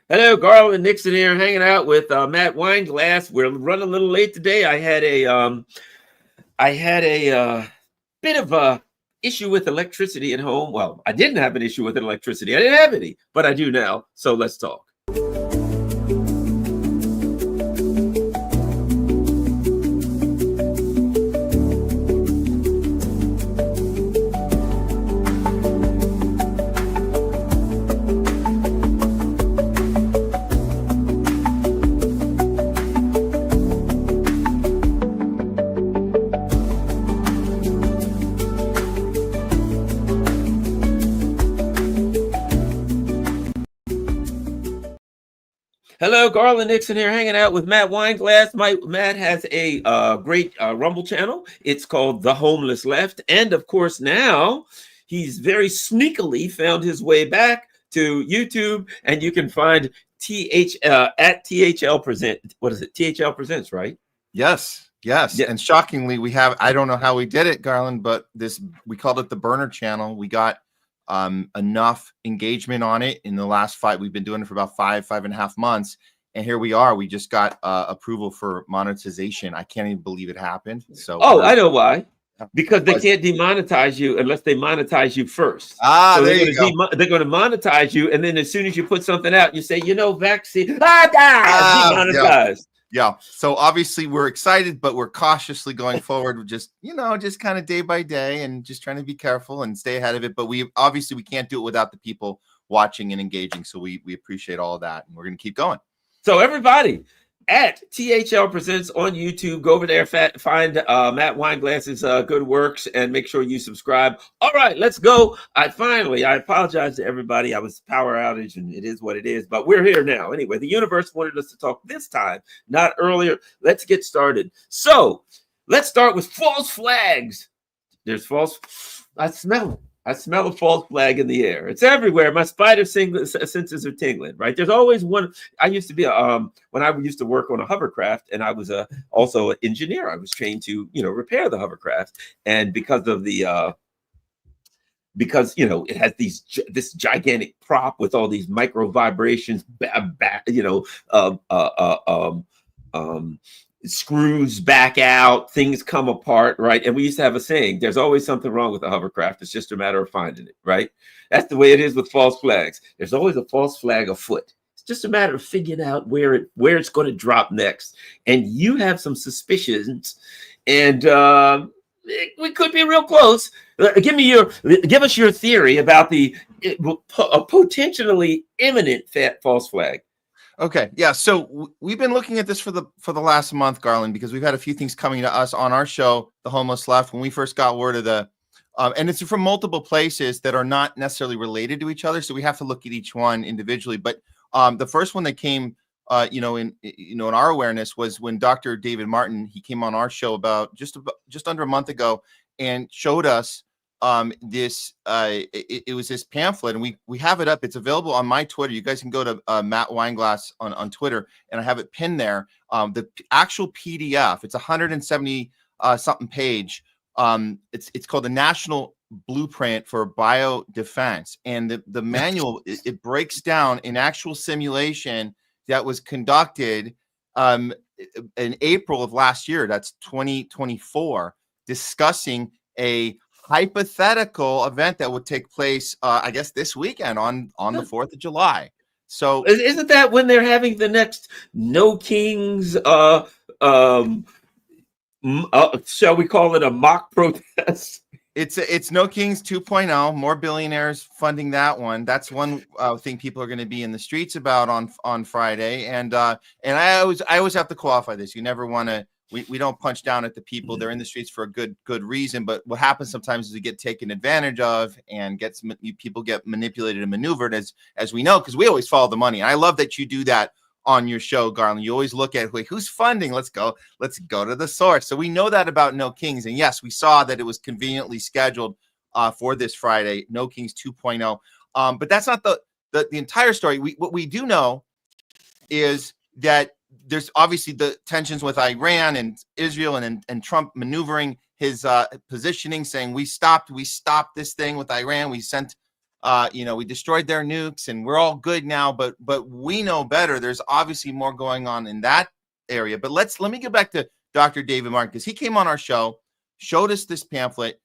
Hello, Garland Nixon here, hanging out with Matt Weinglass. We're running a little late today. I had a bit of a issue with electricity at home. Well, I didn't have an issue with electricity. I didn't have any, but I do now. So let's talk. Hello, Garland Nixon here, hanging out with Matt Weinglass. Matt has a great Rumble channel. It's called The Homeless Left. And of course, now he's very sneakily found his way back to YouTube. And you can find at THL Present. What is it? THL Presents, right? Yes. Yeah. And shockingly, I don't know how we did it, Garland, but we called it the burner channel. We got enough engagement on it in the last we've been doing it for about 5.5 months, and here we are. We just got approval for monetization. I can't even believe it happened. So I know why. Because they can't demonetize you unless they monetize you first. So there you go. They're going to monetize you, and then as soon as you put something out, you say, vaccine demonetized. Yeah. So obviously we're excited, but we're cautiously going forward. We're just kind of day by day and just trying to be careful and stay ahead of it. But we can't do it without the people watching and engaging. So we appreciate all of that, and we're going to keep going. So everybody at THL Presents on YouTube, go over there, find Matt Weinglass's good works, and make sure you subscribe. All right, let's go. I apologize to everybody. I was power outage, and it is what it is, but we're here now. Anyway, the universe wanted us to talk this time, not earlier. Let's get started. So let's start with false flags. I smell a false flag in the air. It's everywhere. My spider senses are tingling, right? There's always one. I used to be when I used to work on a hovercraft, and I was also an engineer. I was trained to, repair the hovercraft. And because of it has this gigantic prop with all these micro vibrations, screws back out, things come apart, right? And we used to have a saying, there's always something wrong with a hovercraft. It's just a matter of finding it, right? That's the way it is with false flags. There's always a false flag afoot. It's just a matter of figuring out where it's going to drop next. And you have some suspicions, and we could be real close. Give us your theory about a potentially imminent false flag. Okay. Yeah. So we've been looking at this for the last month, Garland, because we've had a few things coming to us on our show, The Homeless Left, when we first got word of and it's from multiple places that are not necessarily related to each other. So we have to look at each one individually. But the first one that came, in our awareness was when Dr. David Martin, he came on our show about just under a month ago and showed us it was this pamphlet, and we have it up. It's available on my Twitter. You guys can go to Matt Weinglass on Twitter, and I have it pinned there. The actual PDF, it's 170 something page. It's called the National Blueprint for Biodefense, and the manual it breaks down an actual simulation that was conducted in April of last year. That's 2024, discussing a hypothetical event that would take place, I guess, this weekend on the 4th of July. So isn't that when they're having the next No Kings, shall we call it a mock protest? It's No Kings 2.0, more billionaires funding that one. That's one thing people are going to be in the streets about on Friday. And I always have to qualify this. You never want to. We don't punch down at the people. They're in the streets for a good reason. But what happens sometimes is they get taken advantage of, and people get manipulated and maneuvered, as we know, because we always follow the money. And I love that you do that on your show, Garland. You always look at who's funding. Let's go to the source. So we know that about No Kings. And yes, we saw that it was conveniently scheduled for this Friday, No Kings 2.0. But that's not the entire story. What we do know is that there's obviously the tensions with Iran and Israel, and Trump maneuvering his positioning, saying we stopped this thing with Iran. We sent We destroyed their nukes and we're all good now, but we know better. There's obviously more going on in that area. But let me get back to Dr. David Martin, because he came on our show, showed us this pamphlet.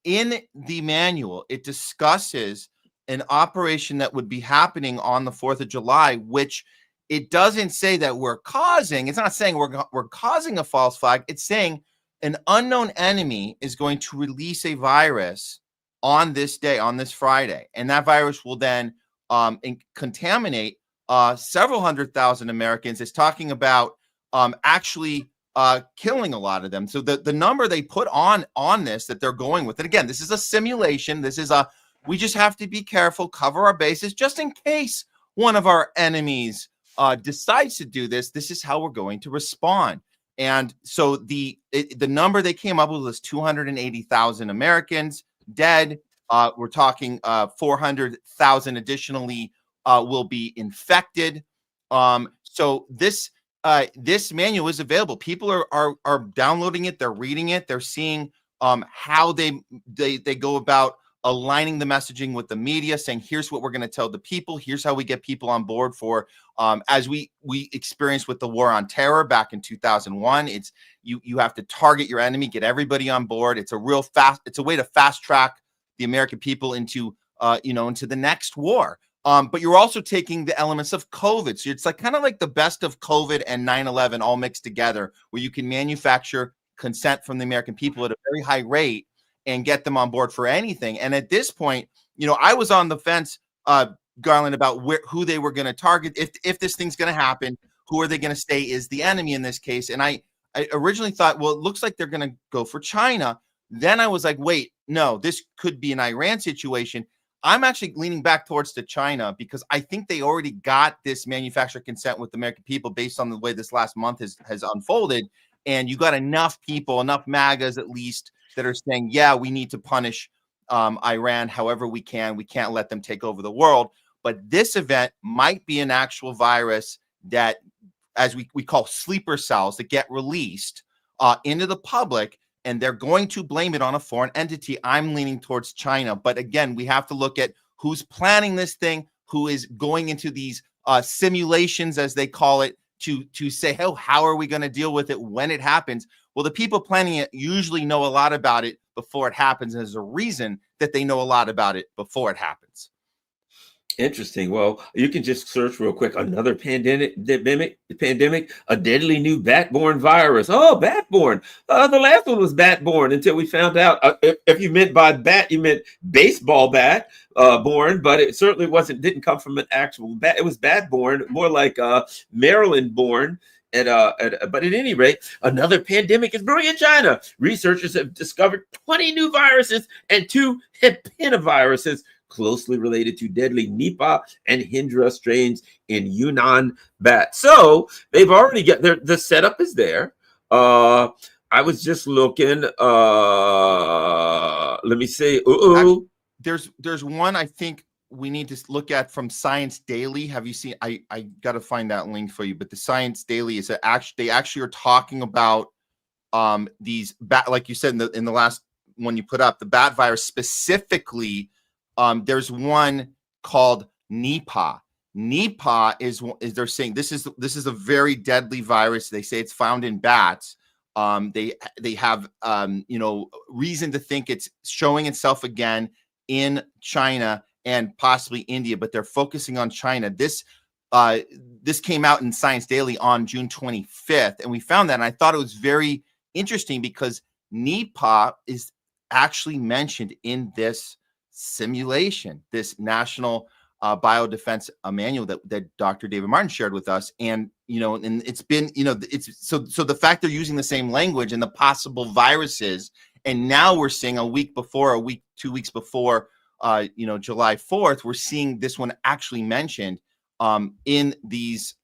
In the manual, it discusses an operation that would be happening on the 4th of July, which it doesn't say that we're causing. It's not saying we're causing a false flag. It's saying an unknown enemy is going to release a virus on this day, on this Friday, and that virus will then contaminate several 100,000 Americans. It's talking about actually killing a lot of them. So the number they put on this that they're going with, and again, this is a simulation. This is we just have to be careful, cover our bases, just in case one of our enemies decides to do this. This is how we're going to respond. And so the number they came up with was 280,000 Americans dead. We're talking 400,000 additionally will be infected. So this manual is available. People are downloading it. They're reading it. They're seeing how they go about aligning the messaging with the media, saying, here's what we're going to tell the people. Here's how we get people on board for, as we experienced with the war on terror back in 2001. It's you have to target your enemy, get everybody on board. It's a way to fast track the American people into the next war. But you're also taking the elements of COVID. So it's like kind of like the best of COVID and 9/11 all mixed together, where you can manufacture consent from the American people at a very high rate and get them on board for anything. And at this point, I was on the fence, Garland, about who they were going to target. If this thing's going to happen, who are they going to say is the enemy in this case? And I originally thought, well, it looks like they're going to go for China. Then I was like, wait, no, this could be an Iran situation. I'm actually leaning back towards to China, because I think they already got this manufacturer consent with the American people based on the way this last month has unfolded. And you got enough people, enough MAGAs at least, that are saying, yeah, we need to punish Iran however we can. We can't let them take over the world. But this event might be an actual virus that, as we call sleeper cells, that get released into the public, and they're going to blame it on a foreign entity. I'm leaning towards China. But again, we have to look at who's planning this thing, who is going into these simulations, as they call it, to say, oh, how are we going to deal with it when it happens? Well, the people planning it usually know a lot about it before it happens. And there's a reason that they know a lot about it before it happens. Interesting. Well, you can just search real quick. Another pandemic, a deadly new bat-borne virus. Oh, bat-borne. The last one was bat-borne until we found out. If you meant by bat, you meant baseball bat born, but it certainly didn't come from an actual bat. It was bat-borne, more like Maryland-born. But at any rate, another pandemic is brewing in China. Researchers have discovered 20 new viruses and 2 hepinoviruses closely related to deadly Nipah and Hendra strains in Yunnan bats. So they've already got the setup is there. I was just looking. Let me see. There's one I think we need to look at from Science Daily. Have you seen? I got to find that link for you. But the Science Daily is they actually are talking about these bat, like you said in the last one you put up, the bat virus specifically. There's one called Nipah. Nipah is they're saying this is a very deadly virus. They say it's found in bats. They have reason to think it's showing itself again in China and possibly India, but they're focusing on China. This came out in Science Daily on June 25th, and we found that, and I thought it was very interesting because Nipah is actually mentioned in this simulation, this national biodefense manual that Dr. David Martin shared with us. And and it's been it's so the fact they're using the same language and the possible viruses, and now we're seeing 2 weeks before July 4th, we're seeing this one actually mentioned in these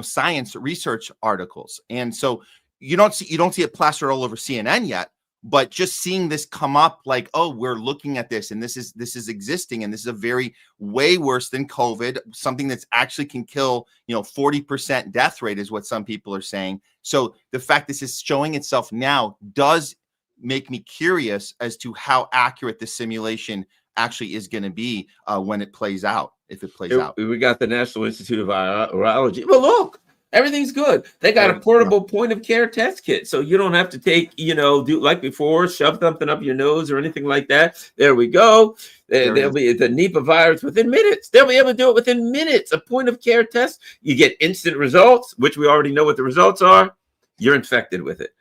science research articles. And so you don't see it plastered all over CNN yet. But just seeing this come up, like, oh, we're looking at this, and this is existing, and this is a very way worse than COVID, something that's actually can kill, 40% death rate is what some people are saying. So the fact this is showing itself now does make me curious as to how accurate the simulation actually is going to be when it plays out, if it plays out. We got the National Institute of Virology. Well, look, everything's good. They got a portable point of care test kit, so you don't have to take, do like before, shove something up your nose or anything like that. There we go. There'll be the Nipah virus within minutes. They'll be able to do it within minutes. A point of care test. You get instant results, which we already know what the results are. You're infected with it.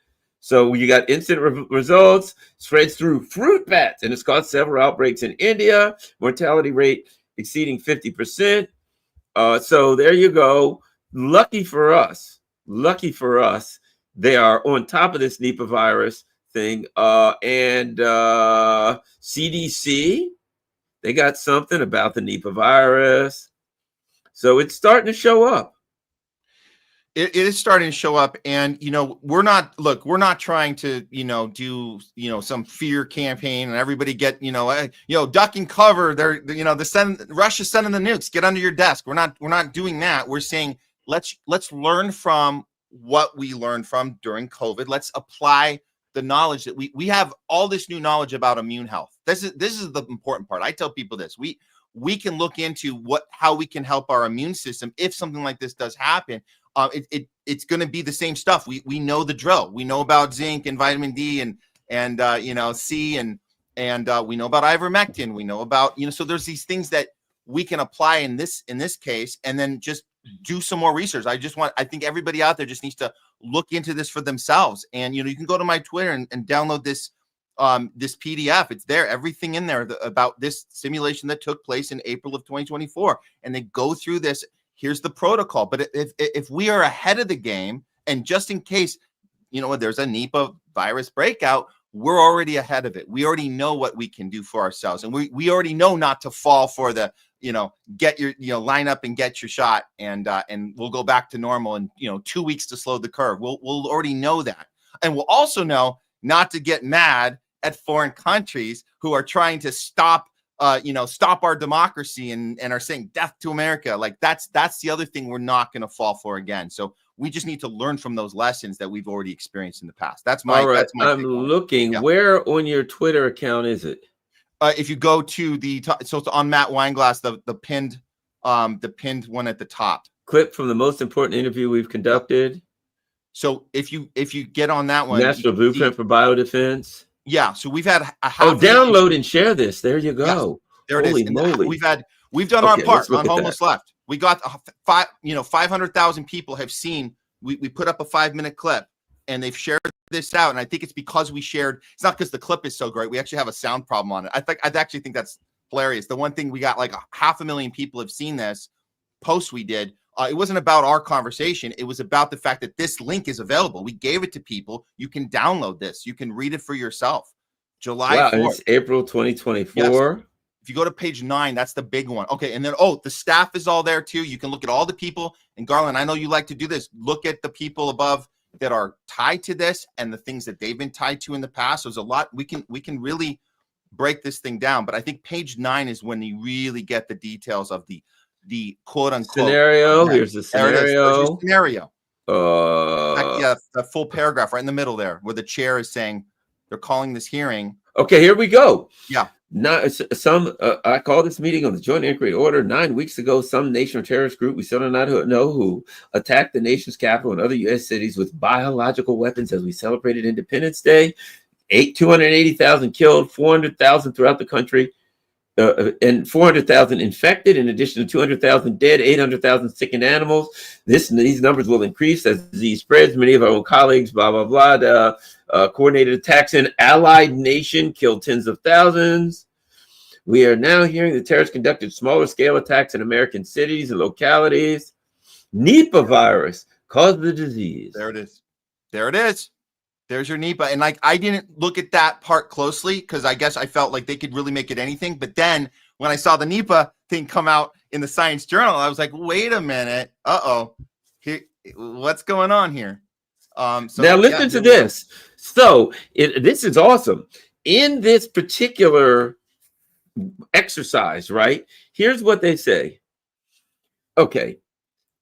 So you got instant results, spreads through fruit bats, and it's caused several outbreaks in India. Mortality rate exceeding 50%. So there you go. Lucky for us, they are on top of this Nipah virus thing. And CDC, they got something about the Nipah virus. So it's starting to show up. It is starting to show up, and we're not trying to do some fear campaign and everybody get duck and cover. Russia's sending the nukes. Get under your desk. We're not doing that. We're saying let's learn from what we learned from during COVID. Let's apply the knowledge that we have, all this new knowledge about immune health. This is the important part. I tell people this. We can look into how we can help our immune system if something like this does happen. It's going to be the same stuff. We know the drill. We know about zinc and vitamin D and C and we know about ivermectin. We know about so there's these things that we can apply in this case, and then just do some more research. I think everybody out there just needs to look into this for themselves. And you can go to my Twitter and download this PDF. It's there, everything in there about this simulation that took place in April of 2024, and they go through this. Here's the protocol. But if we are ahead of the game, and just in case, there's a Nipah virus breakout, we're already ahead of it. We already know what we can do for ourselves. And we already know not to fall for the, get your, line up and get your shot. And we'll go back to normal in, 2 weeks to slow the curve. We'll already know that. And we'll also know not to get mad at foreign countries who are trying to stop our democracy and are saying death to America. Like that's the other thing we're not going to fall for again. So we just need to learn from those lessons that we've already experienced in the past. That's my I'm looking. Yeah. Where on your Twitter account is it? If you go to so it's on Matt Weinglass, the pinned one at the top. Clip from the most important interview we've conducted. So if you get on that one, National Blueprint for Biodefense. Yeah, so we've had download and share this. There you go. Yes, there it is. Moly. We've done our part on Homeless Left. We got 500,000 people have seen. We put up a 5-minute clip, and they've shared this out. And I think it's because we shared. It's not because the clip is so great. We actually have a sound problem on it. I actually think that's hilarious. The one thing we got, like 500,000 people have seen this post we did. It wasn't about our conversation. It was about the fact that this link is available. We gave it to people. You can download this. You can read it for yourself. July 4th. It's April 2024. Yes. If you go to page 9, that's the big one. Okay, and then, the staff is all there too. You can look at all the people. And Garland, I know you like to do this. Look at the people above that are tied to this and the things that they've been tied to in the past. There's a lot. We can really break this thing down. But I think page 9 is when you really get the details of the quote unquote scenario. Here's the scenario. There's scenario. The full paragraph right in the middle there, where the chair is saying they're calling this hearing. Okay, here we go. Yeah. I called this meeting on the Joint Inquiry Order 9 weeks ago. Some nation or terrorist group, we still do not know who, attacked the nation's capital and other U.S. cities with biological weapons as we celebrated Independence Day. 280,000 killed, 400,000 throughout the country. And 400,000 infected, in addition to 200,000 dead, 800,000 sickened animals. These numbers will increase as disease spreads. Many of our own colleagues, blah, blah, blah. The coordinated attacks in allied nation killed tens of thousands. We are now hearing the terrorists conducted smaller scale attacks in American cities and localities. Nipah virus caused the disease. There it is. There's your Nipah. And I didn't look at that part closely because I guess I felt like they could really make it anything. But then when I saw the Nipah thing come out in the Science Journal, I was like, wait a minute. What's going on here? Now listen to this. So this is awesome. In this particular exercise, right? Here's what they say. Okay.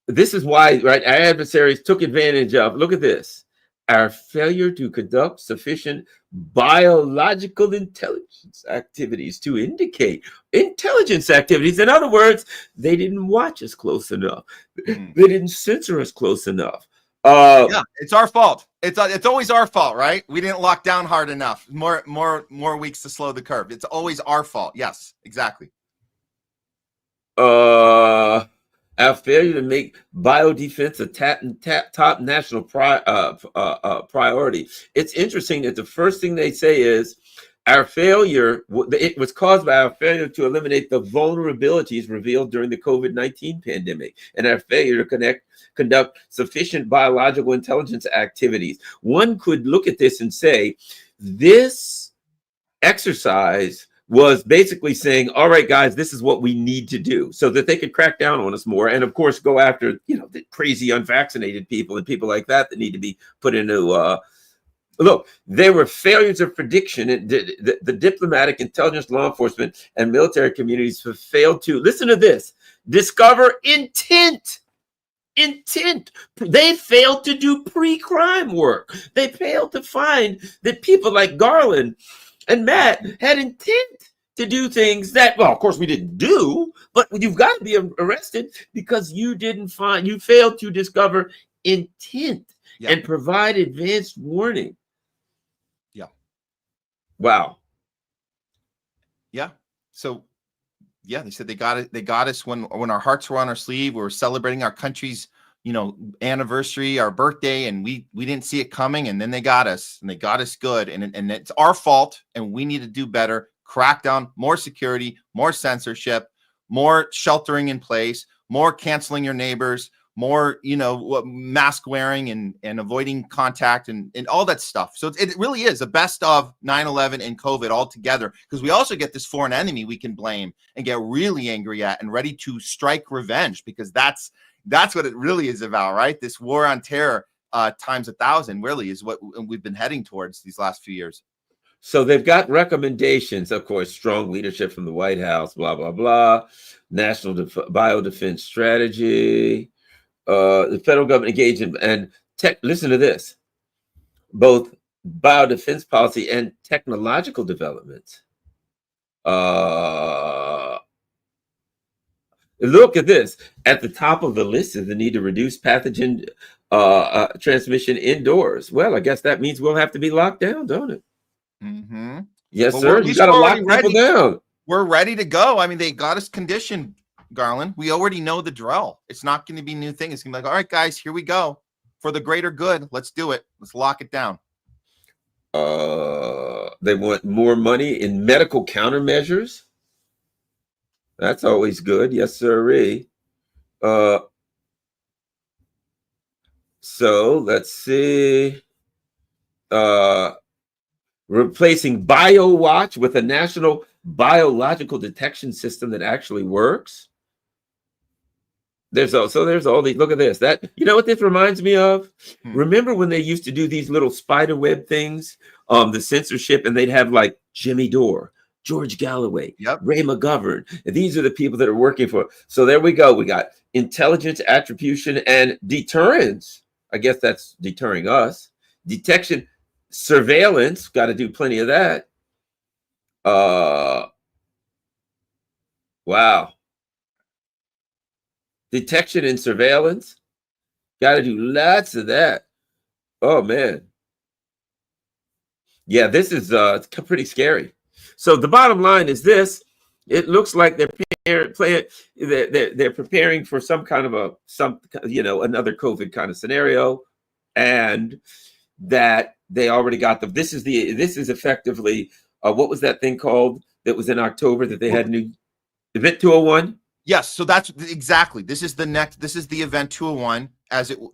This is why, right? Our adversaries took advantage of, look at this. our failure to conduct sufficient biological intelligence activities to indicate intelligence activities. In other words, they didn't watch us close enough. They didn't censor us close enough. Yeah, it's our fault. It's always our fault, right? We didn't lock down hard enough. More weeks to slow the curve. It's always our fault. Yes, exactly. Our failure to make biodefense a top national priority. It's interesting that the first thing they say is our failure, it was caused by our failure to eliminate the vulnerabilities revealed during the COVID-19 pandemic and our failure to conduct sufficient biological intelligence activities. One could look at this and say, this exercise was basically saying, all right, guys, this is what we need to do so that they could crack down on us more. And of course, go after, the crazy unvaccinated people and people like that need to be put into, look, there were failures of prediction. The diplomatic, intelligence, law enforcement, and military communities have failed to, listen to this, discover intent. They failed to do pre-crime work. They failed to find that people like Garland and Matt had intent to do things that, well, of course we didn't do, but you've got to be arrested because you failed to discover intent and provide advanced warning. Yeah. Wow. Yeah. So, yeah, they said they got it. They got us when our hearts were on our sleeve. We were celebrating our country's, anniversary, our birthday, and we didn't see it coming. And then they got us, and they got us good. And it's our fault, and we need to do better. Crack down, more security, more censorship, more sheltering in place, more canceling your neighbors, more, mask wearing and avoiding contact and all that stuff. So it really is the best of 9/11 and COVID all together, because we also get this foreign enemy we can blame and get really angry at and ready to strike revenge, because that's what it really is about, right? This war on terror times 1,000 really is what we've been heading towards these last few years. So they've got recommendations, of course, strong leadership from the White House, blah, blah, blah, national biodefense strategy, the federal government engaged in, and listen to this, both biodefense policy and technological developments. Look at this. At the top of the list is the need to reduce pathogen transmission indoors. Well, I guess that means we'll have to be locked down, don't it? Mm-hmm. Yes, sir. You got to lock people down. We're ready to go. I mean, they got us conditioned, Garland. We already know the drill. It's not going to be a new thing. It's going to be like, all right, guys, here we go. For the greater good, let's do it. Let's lock it down. They want more money in medical countermeasures. That's always good. Yes, sirree. So let's see. Replacing BioWatch with a national biological detection system that actually works. There's all these. Look at this. That, you know what this reminds me of? Remember when they used to do these little spider web things, the censorship, and they'd have like Jimmy Dore, George Galloway, Ray McGovern. And these are the people that are working for. So there we go. We got intelligence, attribution, and deterrence. I guess that's deterring us. Detection, surveillance. Got to do plenty of that. Wow. Detection and surveillance. Got to do lots of that. Oh, man. Yeah, this is pretty scary. So the bottom line is this. It looks like they're preparing for some kind of another COVID kind of scenario, and that they already got them. This is effectively what was that thing called that was in October that they had new Event 201? Yes, so that's exactly. This is the Event 201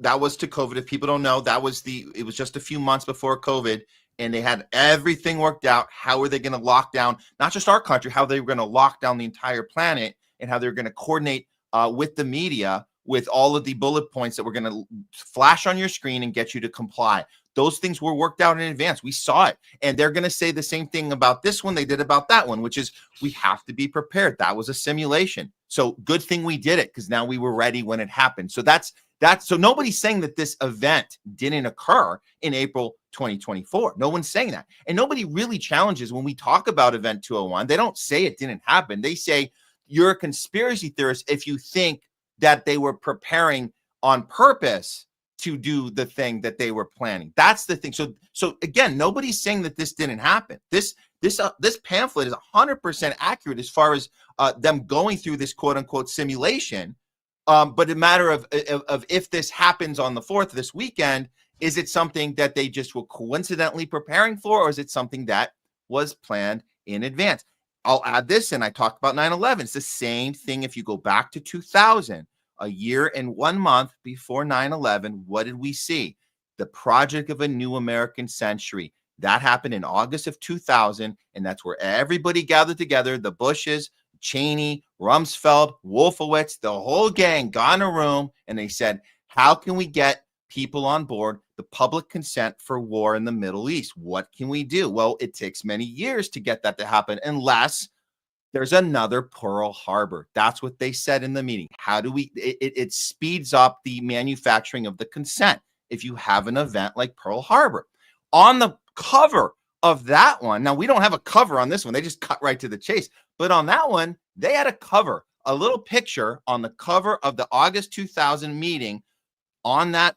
that was to COVID. If people don't know, it was just a few months before COVID, and they had everything worked out. How are they going to lock down not just our country, how they were going to lock down the entire planet, and how they're going to coordinate with the media with all of the bullet points that we're going to flash on your screen and get you to comply. Those things were worked out in advance. We saw it. And they're going to say the same thing about this one they did about that one, which is we have to be prepared. That was a simulation. So good thing we did it, because now we were ready when it happened. So so nobody's saying that this event didn't occur in April 2024. No one's saying that. And nobody really challenges when we talk about Event 201. They don't say it didn't happen. They say you're a conspiracy theorist if you think that they were preparing on purpose to do the thing that they were planning. That's the thing. So again, nobody's saying that this didn't happen. This pamphlet is 100% accurate as far as them going through this quote unquote simulation. But a matter of if this happens on the 4th this weekend, is it something that they just were coincidentally preparing for, or is it something that was planned in advance? I'll add this, and I talked about 9/11. It's the same thing. If you go back to 2000, a year and 1 month before 9/11, what did we see? The project of a new American century. That happened in August of 2000, and that's where everybody gathered together, the Bushes, Cheney, Rumsfeld, Wolfowitz, the whole gang got in a room, and they said, how can we get people on board the public consent for war in the Middle East? What can we do? Well, it takes many years to get that to happen unless there's another Pearl Harbor. That's what they said in the meeting. How do we, it speeds up the manufacturing of the consent if you have an event like Pearl Harbor. On the cover of that one, now we don't have a cover on this one, they just cut right to the chase. But on that one, they had a cover, a little picture on the cover of the August 2000 meeting. On that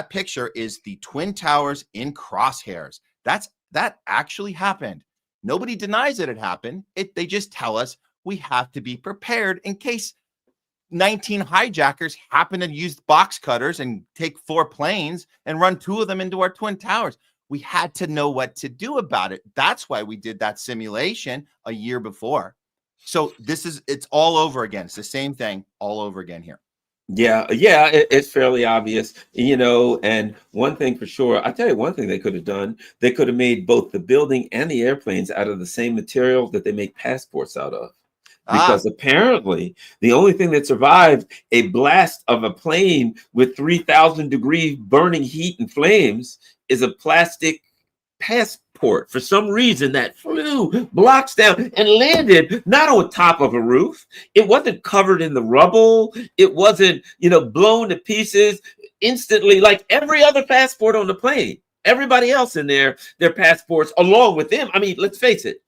picture is the Twin Towers in crosshairs. That actually happened. Nobody denies that it happened. They just tell us we have to be prepared in case 19 hijackers happen to use box cutters and take 4 planes and run 2 of them into our Twin Towers. We had to know what to do about it. That's why we did that simulation a year before. So it's all over again. It's the same thing all over again here. Yeah, it's fairly obvious, and one thing for sure, I tell you one thing they could have done, they could have made both the building and the airplanes out of the same material that they make passports out of. Because apparently the only thing that survived a blast of a plane with 3,000 degree burning heat and flames is a plastic passport. For some reason that flew blocks down and landed not on top of a roof. It wasn't covered in the rubble. It wasn't, blown to pieces instantly like every other passport on the plane. Everybody else in there, their passports along with them. I mean, let's face it.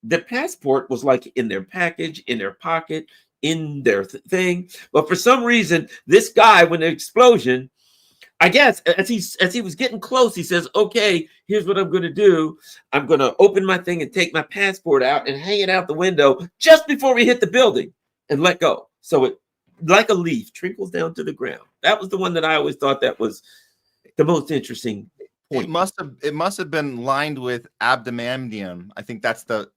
The passport was like in their package, in their pocket, in their thing. But for some reason, this guy, when the explosion, I guess as he was getting close, he says, okay, here's what I'm going to do. I'm going to open my thing and take my passport out and hang it out the window just before we hit the building and let go. So it, like a leaf, trickles down to the ground. That was the one that I always thought that was the most interesting point. It must have been lined with adamantium. I think that's the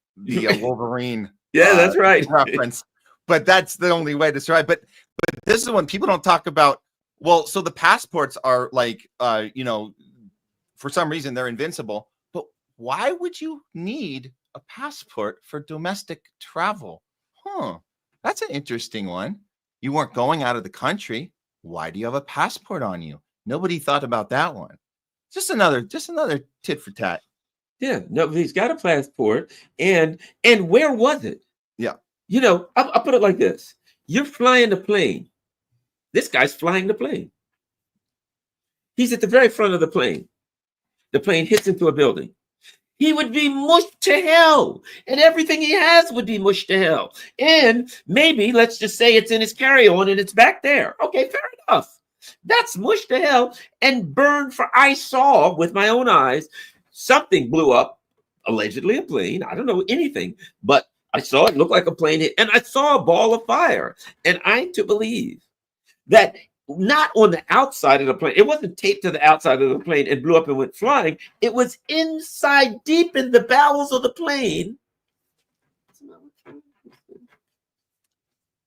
Wolverine. Yeah, that's right. Reference. But that's the only way to survive. But this is when people don't talk about. Well, so the passports are like, for some reason they're invincible. But why would you need a passport for domestic travel? That's an interesting one. You weren't going out of the country. Why do you have a passport on you? Nobody thought about that one. Just another tit for tat. Yeah, no, he's got a passport, and where was it? Yeah, I'll put it like this: you're flying the plane. This guy's flying the plane. He's at the very front of the plane. The plane hits into a building. He would be mushed to hell, and everything he has would be mushed to hell. And maybe let's just say it's in his carry-on and it's back there. Okay, fair enough. That's mushed to hell and burned. For I saw with my own eyes. Something blew up, allegedly a plane. I don't know anything, but I saw it look like a plane hit, and I saw a ball of fire. And I'm to believe that not on the outside of the plane, it wasn't taped to the outside of the plane and blew up and went flying. It was inside, deep in the bowels of the plane.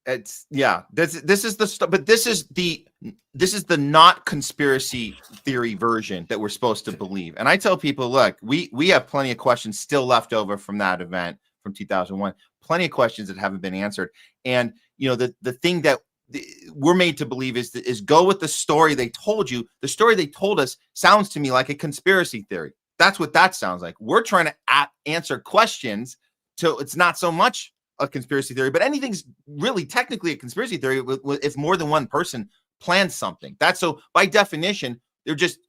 This is the not conspiracy theory version that we're supposed to believe. And I tell people, look, we have plenty of questions still left over from that event from 2001, plenty of questions that haven't been answered. And the thing that we're made to believe is go with the story they told you. The story they told us sounds to me like a conspiracy theory. That's what that sounds like. We're trying to answer questions, so it's not so much a conspiracy theory, but anything's really technically a conspiracy theory if more than one person plans something. That's so by definition, they're just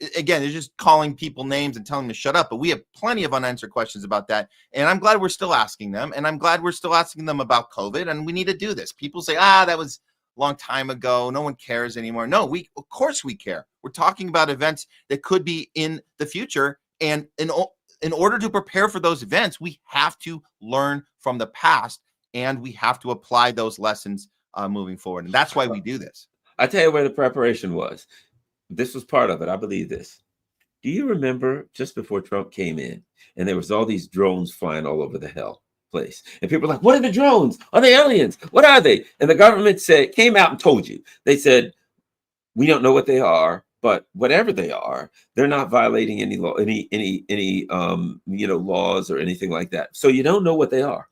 calling people names and telling them to shut up. But we have plenty of unanswered questions about that. And I'm glad we're still asking them. And I'm glad we're still asking them about COVID. And we need to do this. People say, that was a long time ago. No one cares anymore. No, of course we care. We're talking about events that could be in the future. And in order to prepare for those events, we have to learn from the past and we have to apply those lessons moving forward. And that's why we do this. I tell you where the preparation was. This was part of it. I believe this. Do you remember just before Trump came in and there was all these drones flying all over the hell place? And people were like, what are the drones? Are they aliens? What are they? And the government came out and told you. They said, we don't know what they are, but whatever they are, they're not violating any law, any laws or anything like that. So you don't know what they are,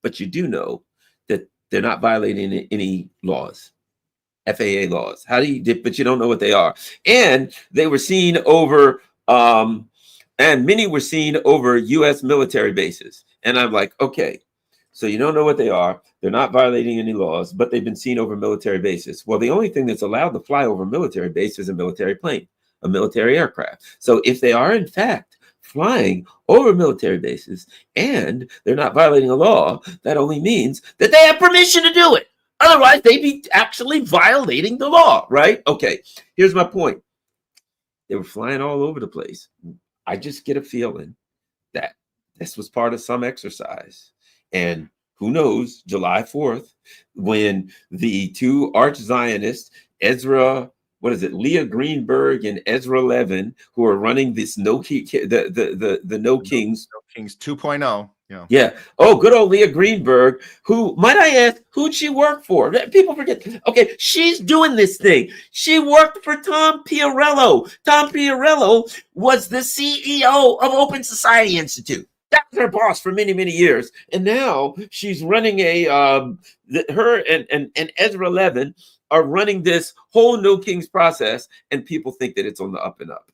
but you do know that they're not violating any laws. FAA laws. But you don't know what they are. And they were seen over, and many were seen over U.S. military bases. And I'm like, okay, so you don't know what they are. They're not violating any laws, but they've been seen over military bases. Well, the only thing that's allowed to fly over military base is a military plane, a military aircraft. So if they are in fact flying over military bases and they're not violating a law, that only means that they have permission to do it. Otherwise, they'd be actually violating the law, right? Okay, here's my point. They were flying all over the place. I just get a feeling that this was part of some exercise. And who knows, July 4th, when the two arch-Zionists, Leah Greenberg and Ezra Levin, who are running this the No Kings 2.0. Yeah. Oh, good old Leah Greenberg, who, might I ask, who'd she work for? People forget. Okay, she's doing this thing. She worked for Tom Piarello. Tom Piarello was the CEO of Open Society Institute. That was her boss for many, many years. And now she's running her and Ezra Levin are running this whole No Kings process, and people think that it's on the up and up.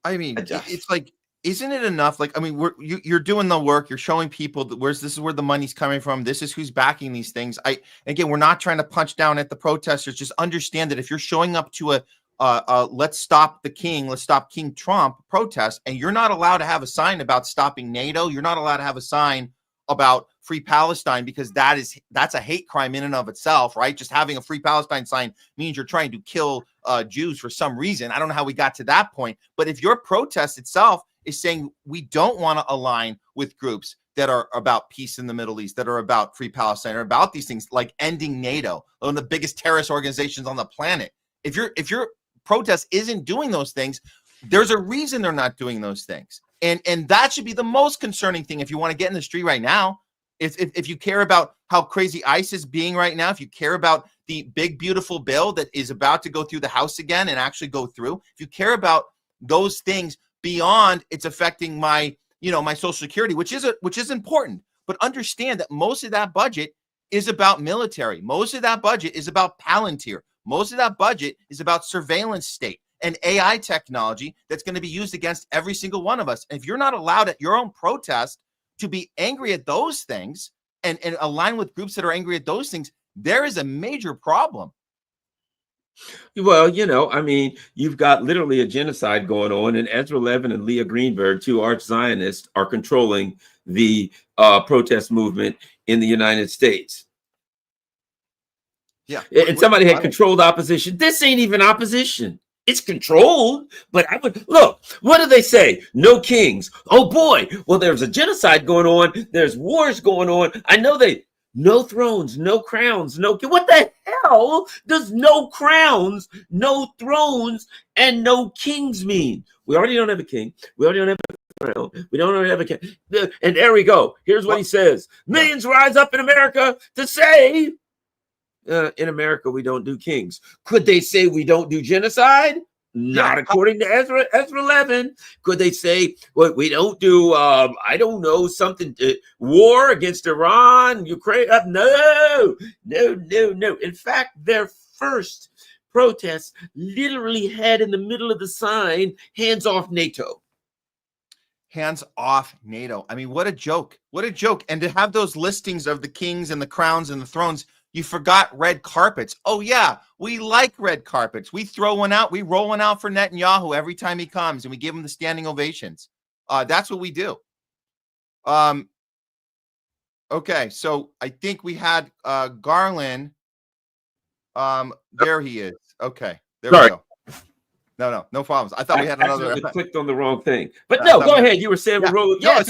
I mean, it's like, isn't it enough? Like, I mean, you're doing the work. You're showing people that this is where the money's coming from. This is who's backing these things. Again, we're not trying to punch down at the protesters. Just understand that if you're showing up to a let's stop the king, let's stop King Trump protest, and you're not allowed to have a sign about stopping NATO. You're not allowed to have a sign about Free Palestine, because that's a hate crime in and of itself, right? Just having a Free Palestine sign means you're trying to kill Jews for some reason. I don't know how we got to that point, but if your protest itself is saying we don't want to align with groups that are about peace in the Middle East, that are about Free Palestine, or about these things like ending NATO, one of the biggest terrorist organizations on the planet. If your protest isn't doing those things, there's a reason they're not doing those things. And that should be the most concerning thing if you want to get in the street right now. If you care about how crazy ICE is being right now, if you care about the big, beautiful bill that is about to go through the House again and actually go through, if you care about those things beyond it's affecting my Social Security, which is important, but understand that most of that budget is about military. Most of that budget is about Palantir. Most of that budget is about surveillance state and AI technology that's going to be used against every single one of us. And if you're not allowed at your own protest to be angry at those things and align with groups that are angry at those things, there is a major problem. Well, I mean, you've got literally a genocide going on, and Ezra Levin and Leah Greenberg, two arch-Zionists, are controlling the protest movement in the United States. Yeah. And somebody had controlled opposition. This ain't even opposition. It's controlled, but I would look. What do they say? No kings. Oh boy. Well, there's a genocide going on. There's wars going on. I know no thrones, no crowns, no. What the hell does no crowns, no thrones, and no kings mean? We already don't have a king. We already don't have a crown. We don't have a king. And there we go. Here's what he says: millions rise up in America to say. In America, we don't do kings. Could they say we don't do genocide? Not according to Ezra Levin. Could they say, well, we don't do, I don't know, something, war against Iran, Ukraine? No. In fact, their first protest literally had in the middle of the sign, hands off NATO. Hands off NATO. I mean, what a joke. What a joke. And to have those listings of the kings and the crowns and the thrones, you forgot red carpets. Oh, yeah, we like red carpets. We throw one out. We roll one out for Netanyahu every time he comes, and we give him the standing ovations. That's what we do. Okay, so I think we had Garland. There he is. Okay, there we go. No problems. I thought we had another. I clicked on the wrong thing, but no, go ahead. You were saying we're rolling. Yeah,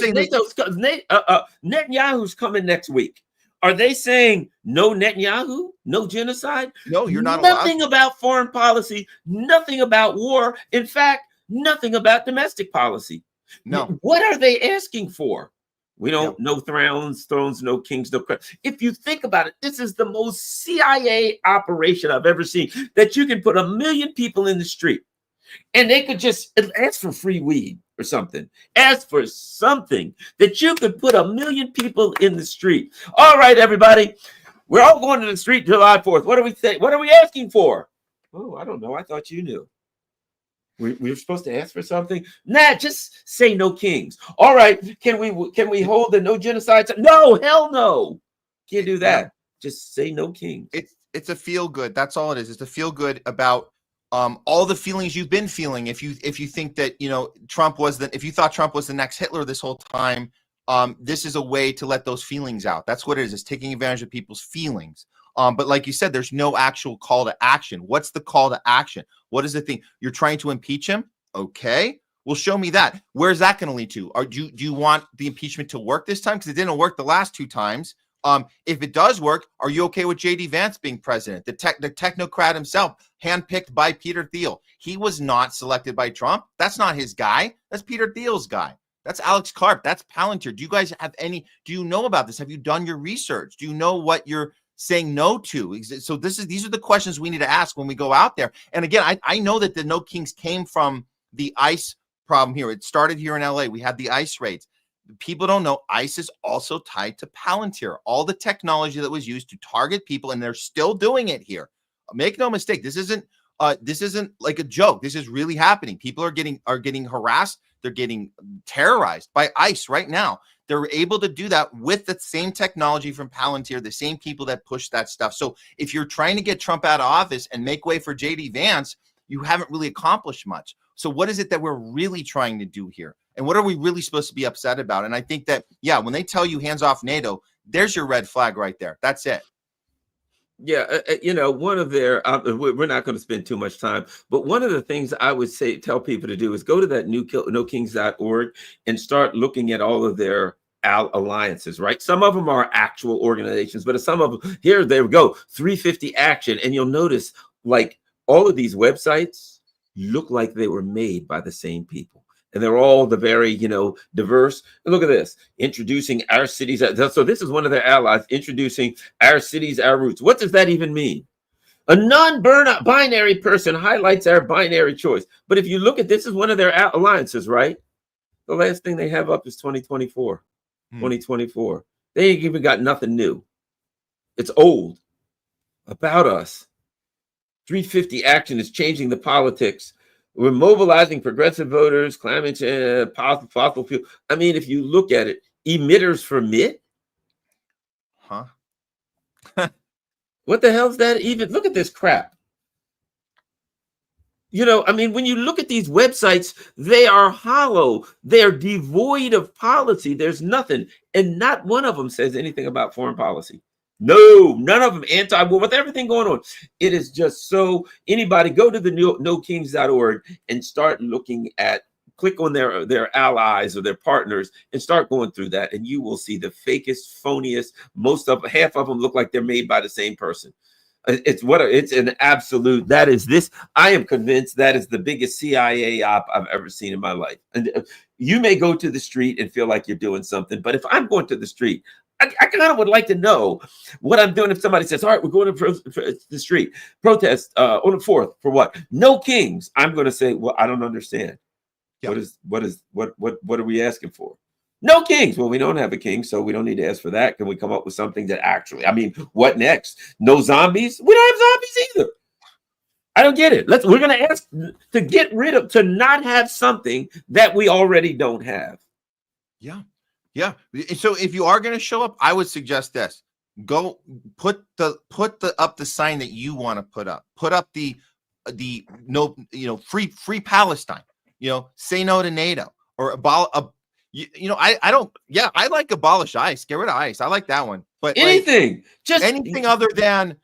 Netanyahu's coming next week. Are they saying no Netanyahu, no genocide? No, you're not. Nothing about foreign policy. Nothing about war. In fact, nothing about domestic policy. No. What are they asking for? We don't no thrones, no kings, no crowns. If you think about it, this is the most CIA operation I've ever seen. That you can put 1 million people in the street. And they could just ask for free weed or something. Ask for something that you could put 1 million people in the street. All right, everybody. We're all going to the street July 4th. What do we say? What are we asking for? Oh, I don't know. I thought you knew. We were supposed to ask for something. Nah, just say no kings. All right. Can we hold the no genocide? No, hell no. Can't do that. Yeah. Just say no kings. It's a feel good. That's all it is. It's a feel good about all the feelings you've been feeling. If you think that, you know, if you thought Trump was the next Hitler this whole time, this is a way to let those feelings out. That's what it is. It's taking advantage of people's feelings. But like you said, there's no actual call to action. What's the call to action? What is the thing? You're trying to impeach him? Okay. Well, show me that. Where's that going to lead to? Do you want the impeachment to work this time? Because it didn't work the last 2 times. If it does work, are you okay with J.D. Vance being president? The technocrat himself, handpicked by Peter Thiel. He was not selected by Trump. That's not his guy. That's Peter Thiel's guy. That's Alex Karp. That's Palantir. Do you guys have do you know about this? Have you done your research? Do you know what you're saying no to? So these are the questions we need to ask when we go out there. And again, I know that the No Kings came from the ICE problem here. It started here in LA. We had the ICE raids. People don't know ICE is also tied to Palantir, all the technology that was used to target people, and they're still doing it here. Make no mistake, this isn't like a joke. This is really happening. People are getting harassed. They're getting terrorized by ICE right now. They're able to do that with the same technology from Palantir, the same people that push that stuff. So if you're trying to get Trump out of office and make way for J.D. Vance, you haven't really accomplished much. So what is it that we're really trying to do here? And what are we really supposed to be upset about? And I think that, yeah, when they tell you hands off NATO, there's your red flag right there. That's it. Yeah, you know, one of their, we're not going to spend too much time, but one of the things I would tell people to do is go to that nokings.org and start looking at all of their alliances, right? Some of them are actual organizations, but some of them, there we go, 350 Action. And you'll notice like all of these websites look like they were made by the same people. And they're all the very, you know, diverse. And look at this, introducing our cities. So this is one of their allies, introducing our cities, our roots. What does that even mean? A non-binary person highlights our binary choice. But if you look at this is one of their alliances, right? The last thing they have up is 2024. 2024. They ain't even got nothing new. It's old. About us. 350 Action is changing the politics. We're mobilizing progressive voters, climate change, fossil fuel. I mean, if you look at it, emitters for MIT? Huh? What the hell's that even? Look at this crap. You know, I mean, when you look at these websites, they are hollow. They're devoid of policy. There's nothing. And not one of them says anything about foreign policy. No, none of them anti-war with everything going on. It is just so anybody go to the nokings.org and start looking at, click on their allies or their partners and start going through that. And you will see the fakest, phoniest, half of them look like they're made by the same person. It's an absolute, I am convinced that is the biggest CIA op I've ever seen in my life. And you may go to the street and feel like you're doing something, but if I'm going to the street, I kind of would like to know what I'm doing if somebody says, all right, we're going to the street, protest on the 4th for what? No kings. I'm going to say, well, I don't understand. Yeah. What are we asking for? No kings. Well, we don't have a king, so we don't need to ask for that. Can we come up with something that actually, I mean, what next? No zombies? We don't have zombies either. I don't get it. We're going to ask to get rid of, to not have something that we already don't have. Yeah. Yeah. So if you are going to show up, I would suggest this. Go put the up the sign that you want to put up. Put up the no, free Palestine. Say no to NATO, or I don't, yeah, I like abolish ICE, get rid of ICE. I like that one. But like Anything, just anything other than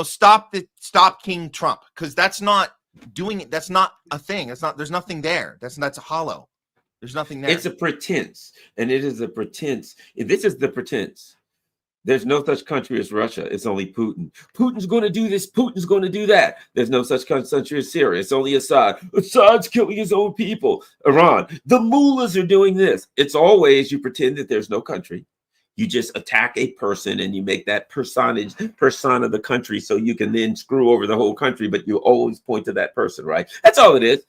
stop King Trump, because that's not doing it. That's not a thing. There's nothing there. That's hollow. There's nothing there. it's a pretense, and it is a pretense. This is the pretense. There's no such country as Russia. It's only Putin. Putin's going to do this. Putin's going to do that. There's no such country as Syria. It's only Assad. Assad's killing his own people. Iran. The mullahs are doing this. It's always you pretend that there's no country. You just attack a person and you make that persona the country, so you can then screw over the whole country, but you always point to that person, right? That's all it is.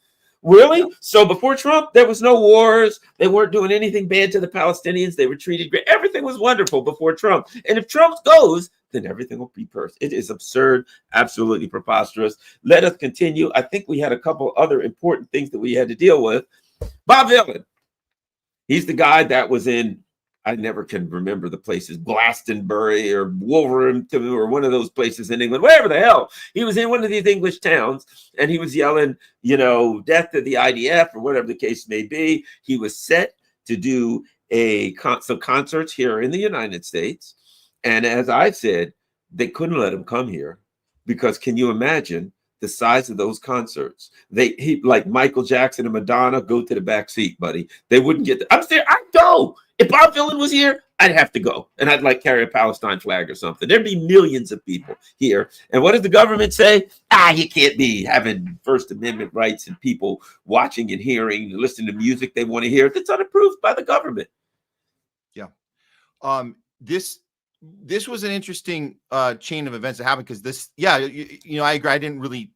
Really? Yeah. So before Trump, there was no wars. They weren't doing anything bad to the Palestinians. They were treated great. Everything was wonderful before Trump. And if Trump goes, then everything will be perfect. It is absurd, absolutely preposterous. Let us continue. I think we had a couple other important things that we had to deal with. Bob Vylan. He's the guy that was in, I never can remember the places, Glastonbury or Wolverhampton or one of those places in England, wherever the hell. He was in one of these English towns and he was yelling, death to the IDF or whatever the case may be. He was set to do some concerts here in the United States. And as I said, they couldn't let him come here because can you imagine the size of those concerts? He like Michael Jackson and Madonna, go to the back seat, buddy. They wouldn't get I'm there. I'd go. If Bob Vylan was here, I'd have to go. And I'd like carry a Palestine flag or something. There'd be millions of people here. And what does the government say? You can't be having First Amendment rights and people watching and hearing, listening to music they want to hear. That's unapproved by the government. Yeah. This was an interesting chain of events that happened because I agree. I didn't really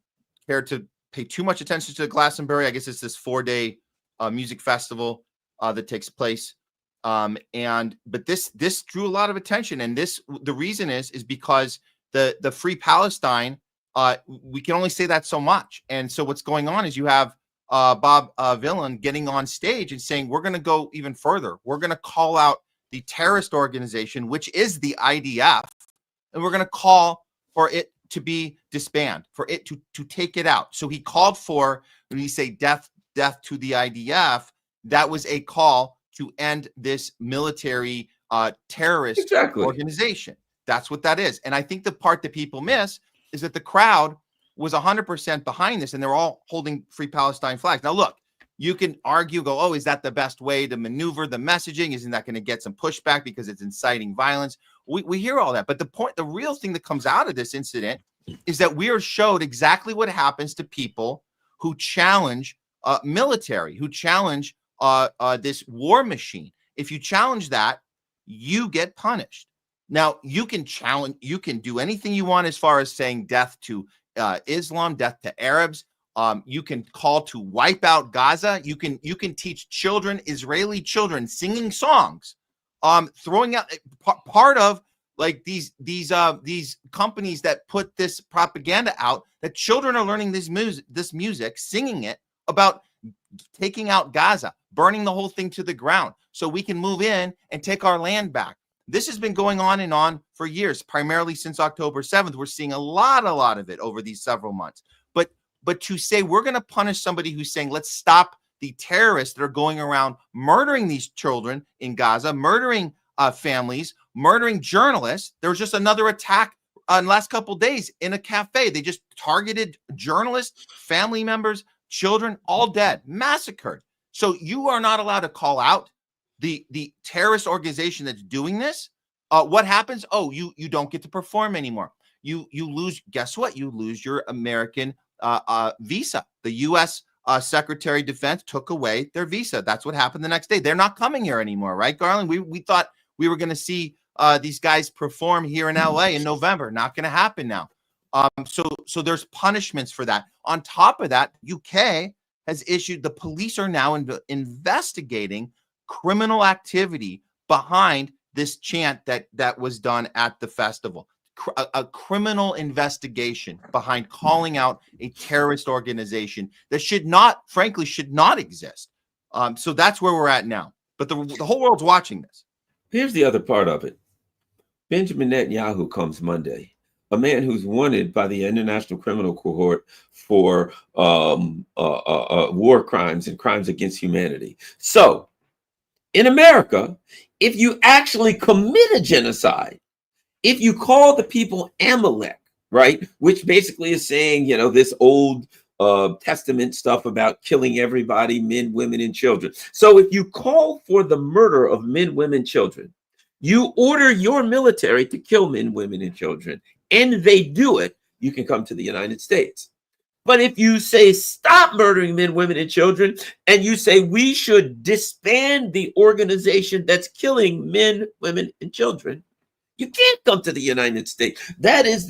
care to pay too much attention to Glastonbury. I guess it's this 4-day music festival that takes place. But this drew a lot of attention, and the reason is because the Free Palestine, we can only say that so much. And so what's going on is you have Bob Vylan getting on stage and saying, we're going to go even further. We're going to call out the terrorist organization, which is the IDF, and we're going to call for it to be disbanded, for it to take it out. So he called for, when you say death to the IDF, that was a call to end this military terrorist organization. That's what that is. And I think the part that people miss is that the crowd was 100% behind this, and they're all holding Free Palestine flags. Now, look, you can argue, is that the best way to maneuver the messaging? Isn't that going to get some pushback because it's inciting violence? We hear all that. But the real thing that comes out of this incident is that we are showed exactly what happens to people who challenge military, who challenge this war machine. If you challenge that, you get punished. Now, you can do anything you want as far as saying death to Islam, death to Arabs. You can call to wipe out Gaza. You can teach children, Israeli children, singing songs, throwing out part of like these companies that put this propaganda out, that children are learning this music, singing it about taking out Gaza, burning the whole thing to the ground so we can move in and take our land back. This has been going on and on for years, primarily since October 7th. We're seeing a lot of it over these several months. But to say we're going to punish somebody who's saying, let's stop the terrorists that are going around murdering these children in Gaza, murdering families, murdering journalists. There was just another attack in the last couple of days in a cafe. They just targeted journalists, family members, children, all dead, massacred. So you are not allowed to call out the terrorist organization that's doing this. What happens? You don't get to perform anymore. You lose. Guess what? You lose your American visa. The U.S. Secretary of Defense took away their visa. That's what happened the next day. They're not coming here anymore, right, Garland? We thought we were going to see these guys perform here in L.A. in November. Not going to happen now. So there's punishments for that. On top of that, UK has issued. The police are now investigating criminal activity behind this chant that was done at the festival. A criminal investigation behind calling out a terrorist organization that should not exist. So that's where we're at now. But the whole world's watching this. Here's the other part of it. Benjamin Netanyahu comes Monday, a man who's wanted by the International Criminal Court for war crimes and crimes against humanity. So, in America, if you actually commit a genocide, if you call the people Amalek, right, which basically is saying, this old Testament stuff about killing everybody, men, women, and children. So if you call for the murder of men, women, children, you order your military to kill men, women, and children, and they do it, you can come to the United States. But if you say stop murdering men, women, and children, and you say we should disband the organization that's killing men, women, and children, you can't come to the United States. That is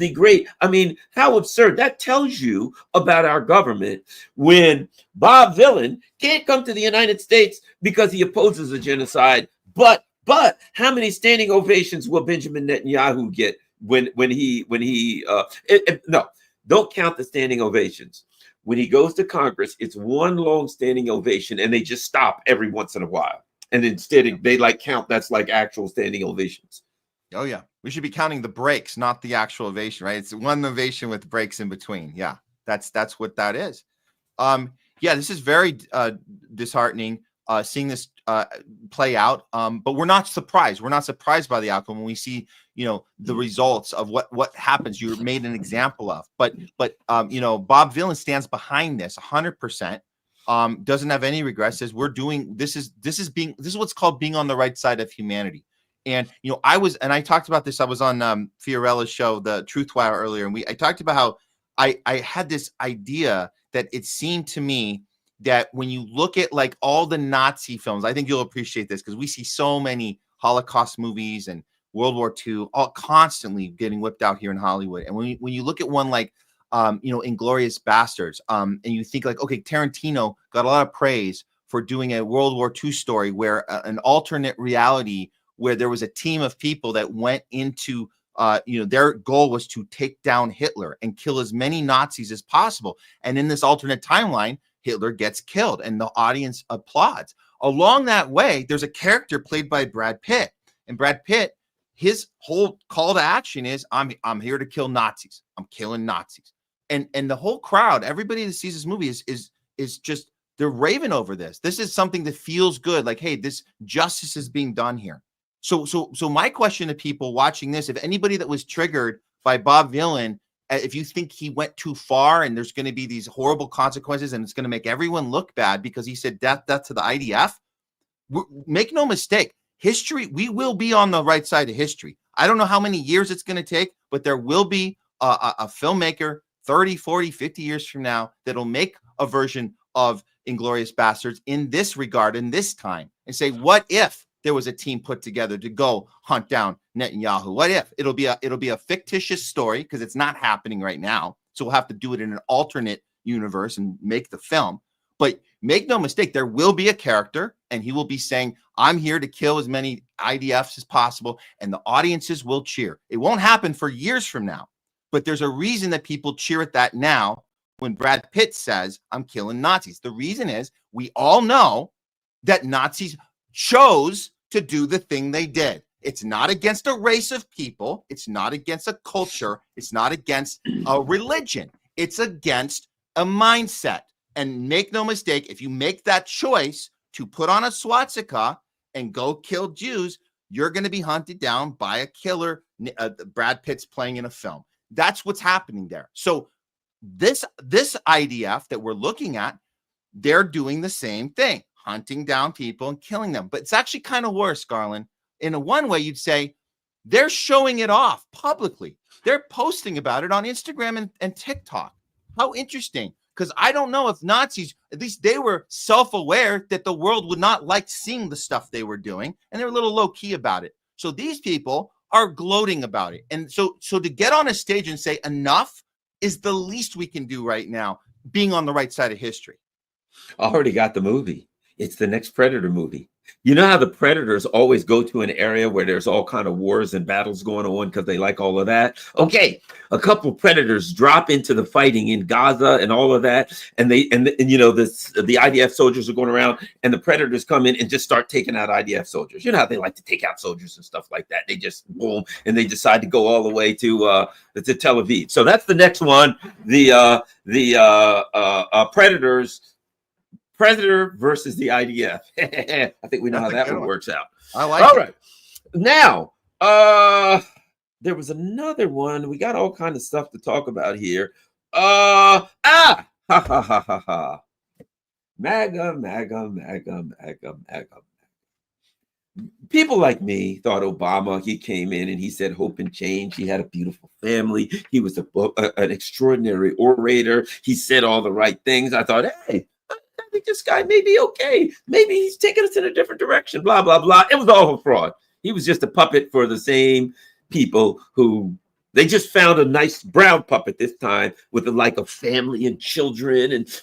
how absurd. That tells you about our government when Bob Vylan can't come to the United States because he opposes a genocide. But how many standing ovations will Benjamin Netanyahu get when he no, don't count the standing ovations. When he goes to Congress, it's one long standing ovation, and they just stop every once in a while. And instead, they count that's like actual standing ovations. Oh, yeah. We should be counting the breaks, not the actual ovation, right? It's one ovation with breaks in between. Yeah, that's what that is. This is very disheartening seeing this play out. But we're not surprised. We're not surprised by the outcome when we see, the results of what happens. You're made an example of. But Bob Vylan stands behind this 100%. Doesn't have any regrets. Says we're doing this is what's called being on the right side of humanity. And I talked about this. I was on Fiorella's show, the Truth Wire, earlier, and I talked about how I had this idea that it seemed to me that when you look at like all the Nazi films, I think you'll appreciate this because we see so many Holocaust movies and World War II all constantly getting whipped out here in Hollywood. And when you look at one like Inglourious Bastards, and you think like, okay, Tarantino got a lot of praise for doing a World War II story where an alternate reality where there was a team of people that went into, their goal was to take down Hitler and kill as many Nazis as possible. And in this alternate timeline, Hitler gets killed and the audience applauds. Along that way, there's a character played by Brad Pitt. And Brad Pitt, his whole call to action is, I'm here to kill Nazis. I'm killing Nazis. And the whole crowd, everybody that sees this movie is just, they're raving over this. This is something that feels good. Like, hey, this justice is being done here. So my question to people watching this, if anybody that was triggered by Bob Vylan, if you think he went too far and there's going to be these horrible consequences and it's going to make everyone look bad because he said death to the IDF, make no mistake, history, we will be on the right side of history. I don't know how many years it's going to take, but there will be a filmmaker 30, 40, 50 years from now that'll make a version of Inglourious Bastards in this regard, in this time, and say, what if there was a team put together to go hunt down Netanyahu? What if it'll be a fictitious story because it's not happening right now. So we'll have to do it in an alternate universe and make the film. But make no mistake, there will be a character and he will be saying, I'm here to kill as many IDFs as possible. And the audiences will cheer. It won't happen for years from now, but there's a reason that people cheer at that now when Brad Pitt says, I'm killing Nazis. The reason is we all know that Nazis chose to do the thing they did. It's not against a race of people. It's not against a culture. It's not against a religion. It's against a mindset. And make no mistake, if you make that choice to put on a swastika and go kill Jews, you're going to be hunted down by a killer Brad Pitt's playing in a film. That's what's happening there. So this IDF that we're looking at, they're doing the same thing, hunting down people and killing them. But it's actually kind of worse, Garland. In a one way, you'd say they're showing it off publicly. They're posting about it on Instagram and TikTok. How interesting. Because I don't know if Nazis, at least they were self-aware that the world would not like seeing the stuff they were doing. And they're a little low-key about it. So these people are gloating about it. And so to get on a stage and say enough is the least we can do right now, being on the right side of history. I already got the movie. It's the next Predator movie. You know how the Predators always go to an area where there's all kind of wars and battles going on because they like all of that? Okay, a couple Predators drop into the fighting in Gaza and all of that, and you know the IDF soldiers are going around, and the Predators come in and just start taking out IDF soldiers. You know how they like to take out soldiers and stuff like that. They just boom, and they decide to go all the way to Tel Aviv. So that's the next one. The Predators. Predator versus the IDF. I think we know how that one works out. I like all it. Right. Now, there was another one. We got all kinds of stuff to talk about here. Ha ha ha ha ha. MAGA. People like me thought Obama, he came in and he said hope and change. He had a beautiful family. He was an extraordinary orator. He said all the right things. I thought, hey, I think this guy may be okay. Maybe he's taking us in a different direction, blah, blah, blah. It was all a fraud. He was just a puppet for the same people who they just found a nice brown puppet this time with a family and children and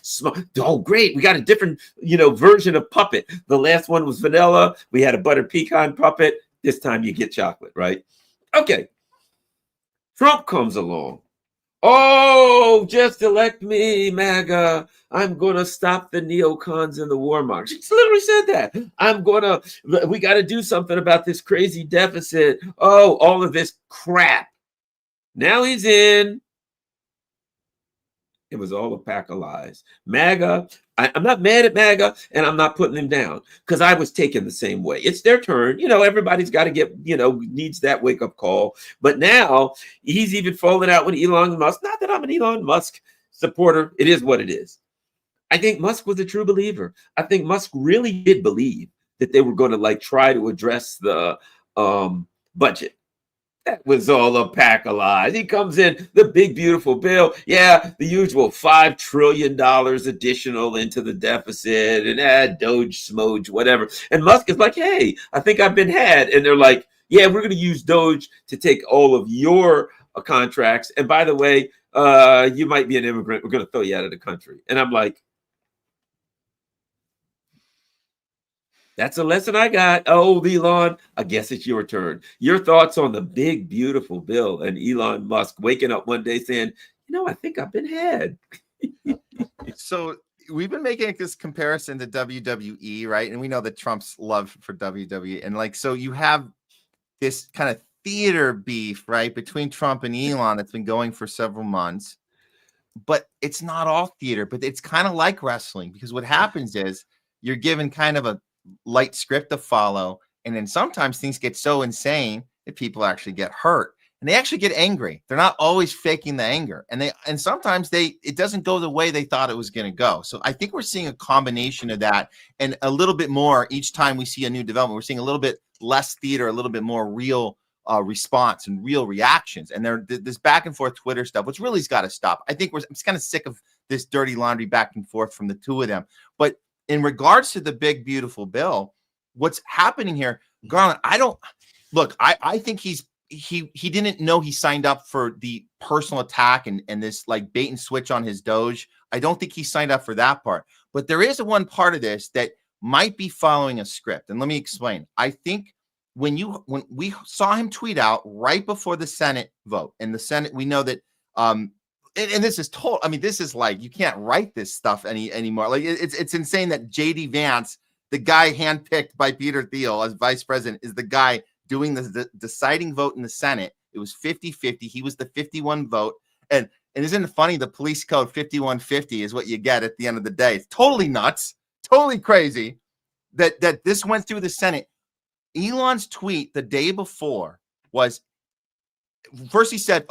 oh, great. We got a different, version of puppet. The last one was vanilla. We had a butter pecan puppet. This time you get chocolate, right? Okay. Trump comes along. Oh, just elect me, MAGA. I'm going to stop the neocons and the warmongers. She literally said that. We got to do something about this crazy deficit. Oh, all of this crap. Now he's in. It was all a pack of lies. MAGA, I'm not mad at MAGA, and I'm not putting them down because I was taken the same way. It's their turn. Everybody's got to get, needs that wake-up call. But now he's even falling out with Elon Musk. Not that I'm an Elon Musk supporter. It is what it is. I think Musk was a true believer. I think Musk really did believe that they were going to try to address the budget. That was all a pack of lies. He comes in, the big, beautiful bill. Yeah, the usual $5 trillion additional into the deficit and Doge, smoge, whatever. And Musk is like, hey, I think I've been had. And they're like, yeah, we're going to use Doge to take all of your contracts. And by the way, you might be an immigrant. We're going to throw you out of the country. And I'm like, that's a lesson I got. Oh, Elon, I guess it's your turn. Your thoughts on the big, beautiful bill and Elon Musk waking up one day saying, I think I've been had. So we've been making this comparison to WWE, right? And we know that Trump's love for WWE. And so you have this kind of theater beef, right, between Trump and Elon that's been going for several months. But it's not all theater, but it's kind of like wrestling because what happens is you're given kind of a light script to follow, and then sometimes things get so insane that people actually get hurt and they actually get angry. They're not always faking the anger, and sometimes it doesn't go the way they thought it was going to go. So I think we're seeing a combination of that and a little bit more each time we see a new development. We're seeing a little bit less theater, a little bit more real response and real reactions. And this back and forth Twitter stuff, which really's got to stop. I think I'm just kind of sick of this dirty laundry back and forth from the two of them. But in regards to the big, beautiful bill, what's happening here, Garland, I think he didn't know he signed up for the personal attack and this bait and switch on his Doge. I don't think he signed up for that part. But there is one part of this that might be following a script. And let me explain. I think when we saw him tweet out right before the Senate vote, and the Senate, we know that and this is total. I mean, this is you can't write this stuff anymore. It's insane that J.D. Vance, the guy handpicked by Peter Thiel as vice president, is the guy doing the deciding vote in the Senate. It was 50-50. He was the 51 vote. And isn't it funny? The police code 5150 is what you get at the end of the day. It's totally nuts, totally crazy that this went through the Senate. Elon's tweet the day before was, First he said,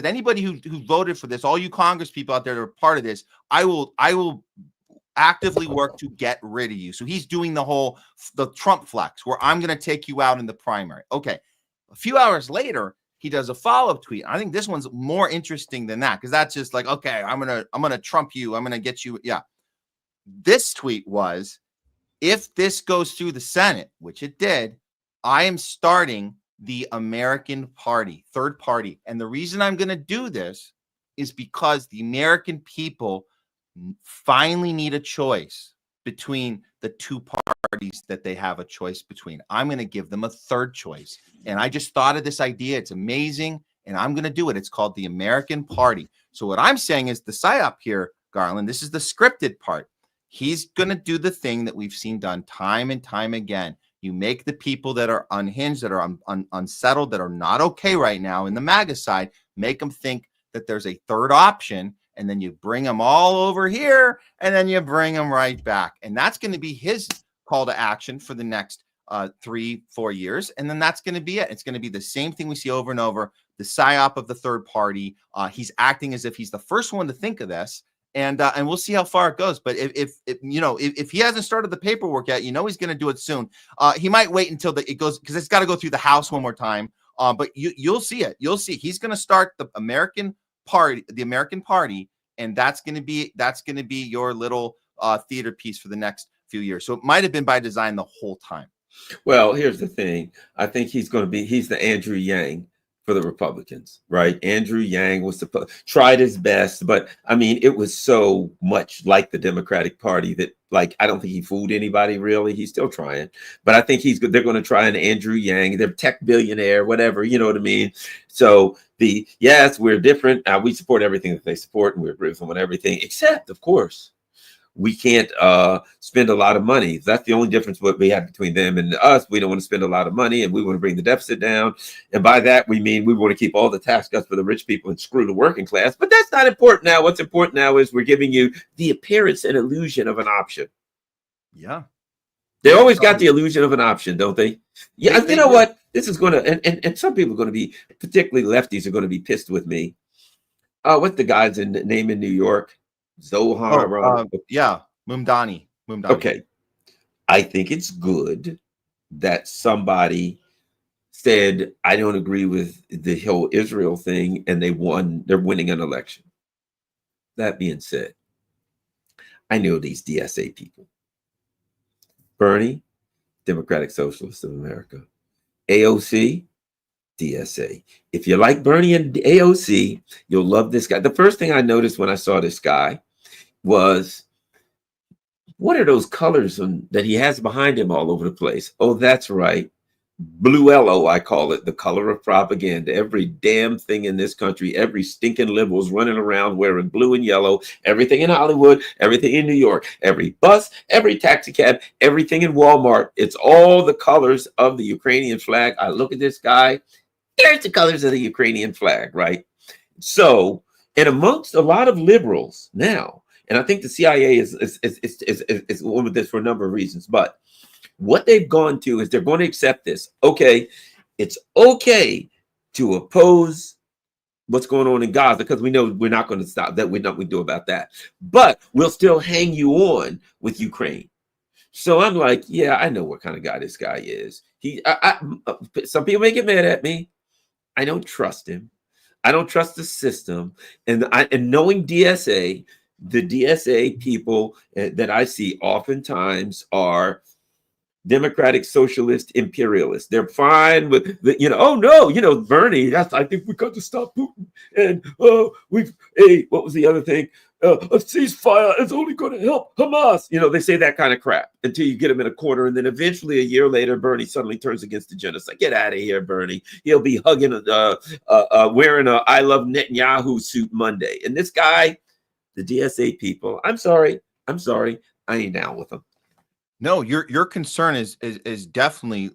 anybody who voted for this, all you Congress people out there that are part of this, I will actively work to get rid of you. So he's doing the Trump flex where I'm going to take you out in the primary. Okay. A few hours later, he does a follow-up tweet. I think this one's more interesting than that because that's just okay, I'm going to Trump you. I'm going to get you. Yeah. This tweet was, if this goes through the Senate, which it did, I am starting the American Party, third party. And the reason I'm going to do this is because the American people finally need a choice between the two parties that they have a choice between. I'm going to give them a third choice. And I just thought of this idea. It's amazing. And I'm going to do it. It's called the American Party. So what I'm saying is the psyop here, Garland, this is the scripted part. He's going to do the thing that we've seen done time and time again. You make the people that are unhinged, that are unsettled, that are not okay right now in the MAGA side, make them think that there's a third option, and then you bring them all over here, and then you bring them right back. And that's going to be his call to action for the next 3-4 years. And then that's going to be it. It's going to be the same thing we see over and over, the psyop of the third party. He's acting as if he's the first one to think of this. And we'll see how far it goes. But if he hasn't started the paperwork yet, he's going to do it soon. He might wait until it goes, because it's got to go through the House one more time. But you'll see it. You'll see he's going to start the American Party, and that's going to be your little theater piece for the next few years. So it might have been by design the whole time. Well, here's the thing. I think he's the Andrew Yang for the Republicans, right? Andrew Yang tried his best, but I mean, it was so much like the Democratic Party that, like, I don't think he fooled anybody really. He's still trying, but I think they're going to try an Andrew Yang, they're tech billionaire, whatever, you know what I mean? So yes, we're different. We support everything that they support, and we agree with them on everything, except, of course, we can't spend a lot of money. That's the only difference what we have between them and us. We don't want to spend a lot of money, and we want to bring the deficit down. And by that, we mean we want to keep all the tax cuts for the rich people and screw the working class. But that's not important now. What's important now is we're giving you the appearance and illusion of an option. Yeah. They always got the illusion of an option, don't they? Yeah. You know what? This is going to, and some people are going to be, particularly lefties, are going to be pissed with me. What's the guy's name in New York? Zohar. Mumdani. Okay. I think it's good that somebody said, I don't agree with the whole Israel thing, and they're winning an election. That being said, I know these DSA people. Bernie, Democratic Socialists of America. AOC, DSA. If you like Bernie and AOC, you'll love this guy. The first thing I noticed when I saw this guy was, what are those colors that he has behind him all over the place? Oh, that's right. Blue yellow, I call it, the color of propaganda. Every damn thing in this country, every stinking liberal's running around wearing blue and yellow. Everything in Hollywood, everything in New York, every bus, every taxi cab, everything in Walmart. It's all the colors of the Ukrainian flag. I look at this guy. There's the colors of the Ukrainian flag, right? So, and amongst a lot of liberals now, and I think the CIA is one with this for a number of reasons, but what they've gone to is they're going to accept this. Okay, it's okay to oppose what's going on in Gaza because we know we're not going to stop that. We know what we do about that, but we'll still hang you on with Ukraine. So I'm like, yeah, I know what kind of guy this guy is. Some people may get mad at me. I don't trust him. I don't trust the system. And knowing DSA, the DSA people that I see oftentimes are democratic socialist imperialists. They're fine with oh no, Bernie, I think we got to stop Putin. And what was the other thing? A ceasefire is only going to help Hamas. They say that kind of crap until you get them in a corner. And then eventually a year later, Bernie suddenly turns against the genocide. Get out of here, Bernie. He'll be hugging, wearing a I Love Netanyahu suit Monday. And this guy, the DSA people, I'm sorry. I ain't down with them. No, your concern is definitely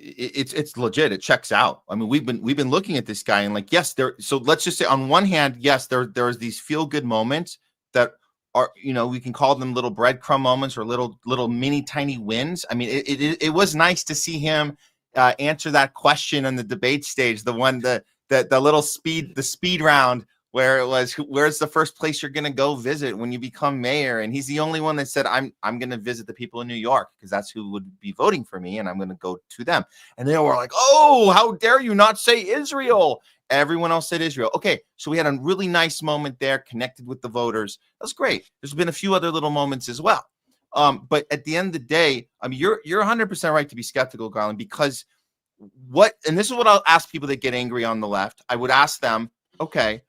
it's legit. It checks out. I mean, we've been looking at this guy and like, yes, so let's just say on one hand, yes, there's these feel good moments that are, we can call them little breadcrumb moments or little mini tiny wins. I mean, it was nice to see him answer that question on the debate stage, the one the little speed round where it was, where's the first place you're going to go visit when you become mayor? And he's the only one that said, I'm going to visit the people in New York because that's who would be voting for me. And I'm going to go to them. And they were like, oh, how dare you not say Israel? Everyone else said Israel. Okay. So we had a really nice moment there, connected with the voters. That's great. There's been a few other little moments as well. But at the end of the day, I mean, you're 100% right to be skeptical, Garland, because and this is what I'll ask people that get angry on the left. I would ask them, okay,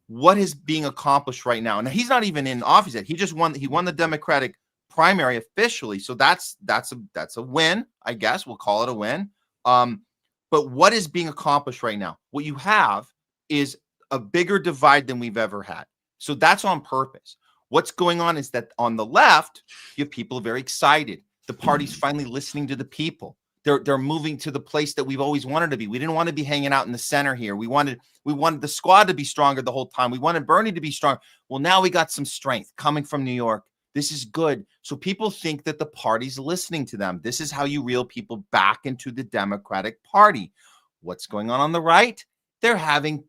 what is being accomplished right now? And he's not even in office yet. He won the Democratic primary officially. So that's a win, I guess. We'll call it a win. But what is being accomplished right now? What you have is a bigger divide than we've ever had. So that's on purpose. What's going on is that on the left, you have people very excited. The party's finally listening to the people. They're moving to the place that we've always wanted to be. We didn't want to be hanging out in the center here. We wanted the squad to be stronger the whole time. We wanted Bernie to be strong. Well, now we got some strength coming from New York. This is good. So people think that the party's listening to them. This is how you reel people back into the Democratic Party. What's going on the right? They're having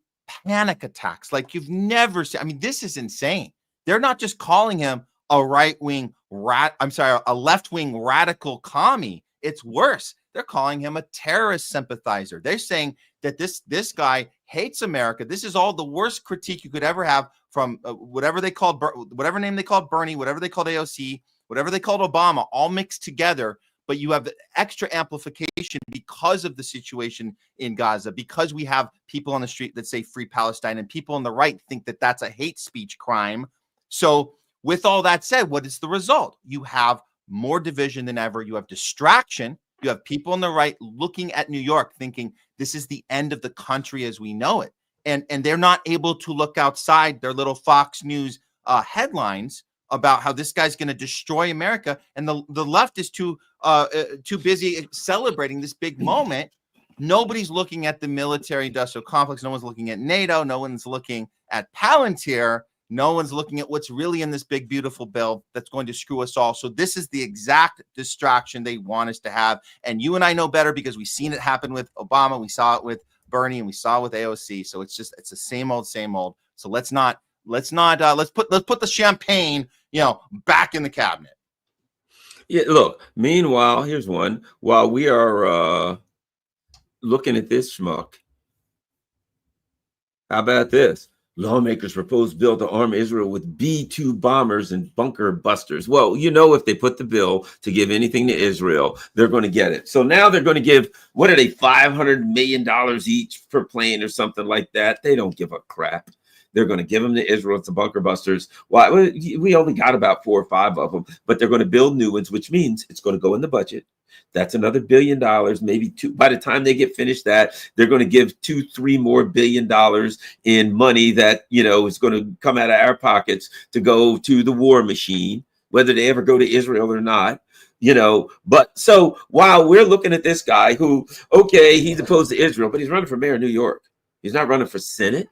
panic attacks like you've never seen. I mean, this is insane. They're not just calling him a a left-wing radical commie. It's worse. They're calling him a terrorist sympathizer. They're saying that this guy hates America. This is all the worst critique you could ever have from whatever name they called Bernie, whatever they called AOC, whatever they called Obama, all mixed together. But you have the extra amplification because of the situation in Gaza, because we have people on the street that say free Palestine, and people on the right think that that's a hate speech crime. So with all that said, what is the result? You have more division than ever. You have distraction. You have people on the right looking at New York thinking this is the end of the country as we know it. And they're not able to look outside their little Fox News headlines about how this guy's going to destroy America. And the left is too busy celebrating this big moment. Nobody's looking at the military industrial complex. No one's looking at NATO. No one's looking at Palantir. No one's looking at what's really in this big, beautiful bill that's going to screw us all. So this is the exact distraction they want us to have. And you and I know better because we've seen it happen with Obama. We saw it with Bernie and we saw it with AOC. So it's the same old, same old. So let's put the champagne, back in the cabinet. Yeah, look, meanwhile, here's one. While we are looking at this schmuck, how about this? Lawmakers propose bill to arm Israel with B-2 bombers and bunker busters. Well, if they put the bill to give anything to Israel, they're going to get it. So now they're going to give, what are they, $500 million each per plane or something like that? They don't give a crap. They're going to give them to Israel. It's the bunker busters. Why? We only got about 4 or 5 of them, but they're going to build new ones, which means it's going to go in the budget. That's another $1 billion, maybe 2. By the time they get finished that, they're going to give 2-3 more $1 billion in money that, is going to come out of our pockets to go to the war machine, whether they ever go to Israel or not. But so while we're looking at this guy who, okay, he's opposed to Israel, but he's running for mayor of New York. He's not running for Senate.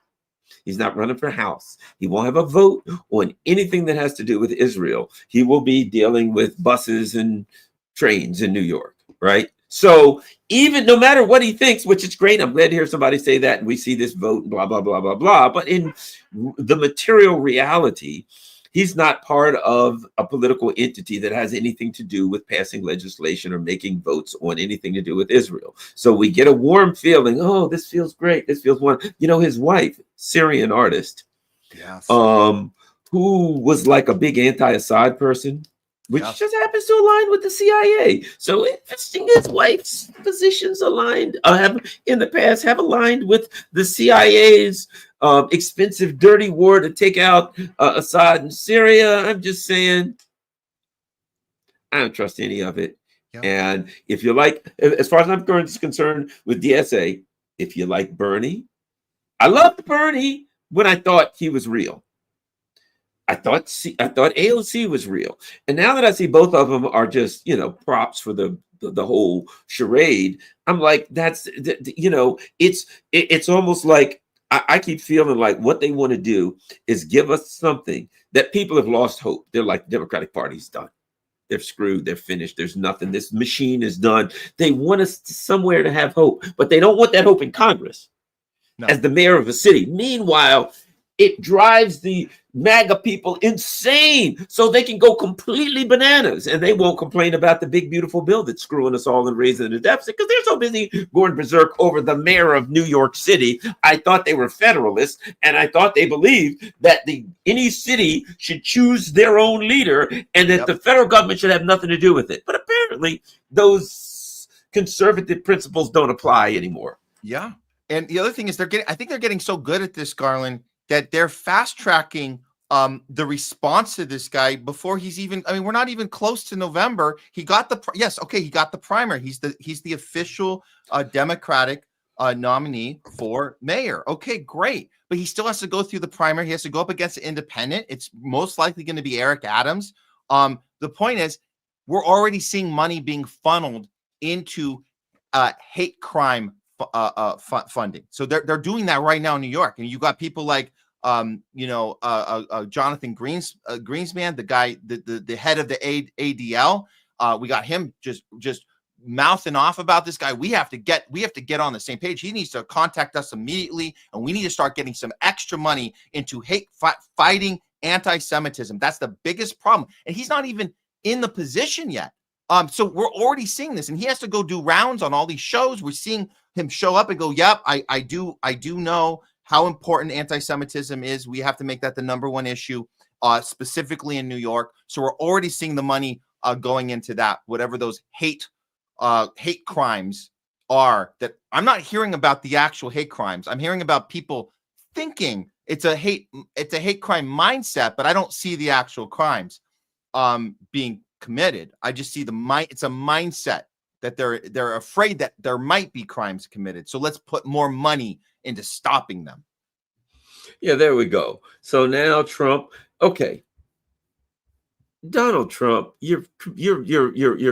He's not running for House. He won't have a vote on anything that has to do with Israel. He will be dealing with buses and trains in New York, right? So even no matter what he thinks, which is great, I'm glad to hear somebody say that, and we see this vote, blah, blah, blah, blah, blah. But in the material reality, he's not part of a political entity that has anything to do with passing legislation or making votes on anything to do with Israel. So we get a warm feeling. Oh, this feels great. This feels wonderful. His wife, Syrian artist, yes, who was like a big anti-Assad person, which just happens to align with the CIA. So interesting, his wife's positions aligned, have aligned with the CIA's expensive, dirty war to take out Assad in Syria. I'm just saying, I don't trust any of it. Yeah. And if you like, as far as I'm concerned with DSA, if you like Bernie, I loved Bernie when I thought he was real. I thought AOC was real. And now that I see both of them are just, props for the whole charade, I'm like, it's almost like I keep feeling like what they want to do is give us something that people have lost hope. They're like, the Democratic Party's done. They're screwed. They're finished. There's nothing. This machine is done. They want us somewhere to have hope, but they don't want that hope in Congress as the mayor of a city. Meanwhile, it drives the MAGA people insane so they can go completely bananas, and they won't complain about the big, beautiful bill that's screwing us all and raising the deficit because they're so busy going berserk over the mayor of New York City. I thought they were federalists, and I thought they believed that any city should choose their own leader and that the federal government should have nothing to do with it. But apparently those conservative principles don't apply anymore. Yeah. And the other thing is I think they're getting so good at this, Garland, that they're fast tracking the response to this guy before he's even, I mean, we're not even close to November. He got he got the primary. He's the official Democratic nominee for mayor. Okay, great. But he still has to go through the primary. He has to go up against an independent. It's most likely going to be Eric Adams. The point is, we're already seeing money being funneled into hate crime funding. So they're doing that right now in New York. And you got people like Jonathan Greenspan, the guy, the head of the ADL. We got him just mouthing off about this guy. We have to get on the same page. He needs to contact us immediately, and we need to start getting some extra money into fighting anti-Semitism. That's the biggest problem, and he's not even in the position yet. So we're already seeing this, and he has to go do rounds on all these shows. We're seeing him show up and go, "Yep, I do know how important anti-Semitism is. We have to make that the number one issue, specifically in New York." So we're already seeing the money going into that, whatever those hate crimes are. That I'm not hearing about the actual hate crimes. I'm hearing about people thinking it's a hate crime mindset, but I don't see the actual crimes being committed. I just see it's a mindset that they're afraid that there might be crimes committed. So let's put more money into stopping them. Yeah, there we go. So now Trump, okay. Donald Trump, you're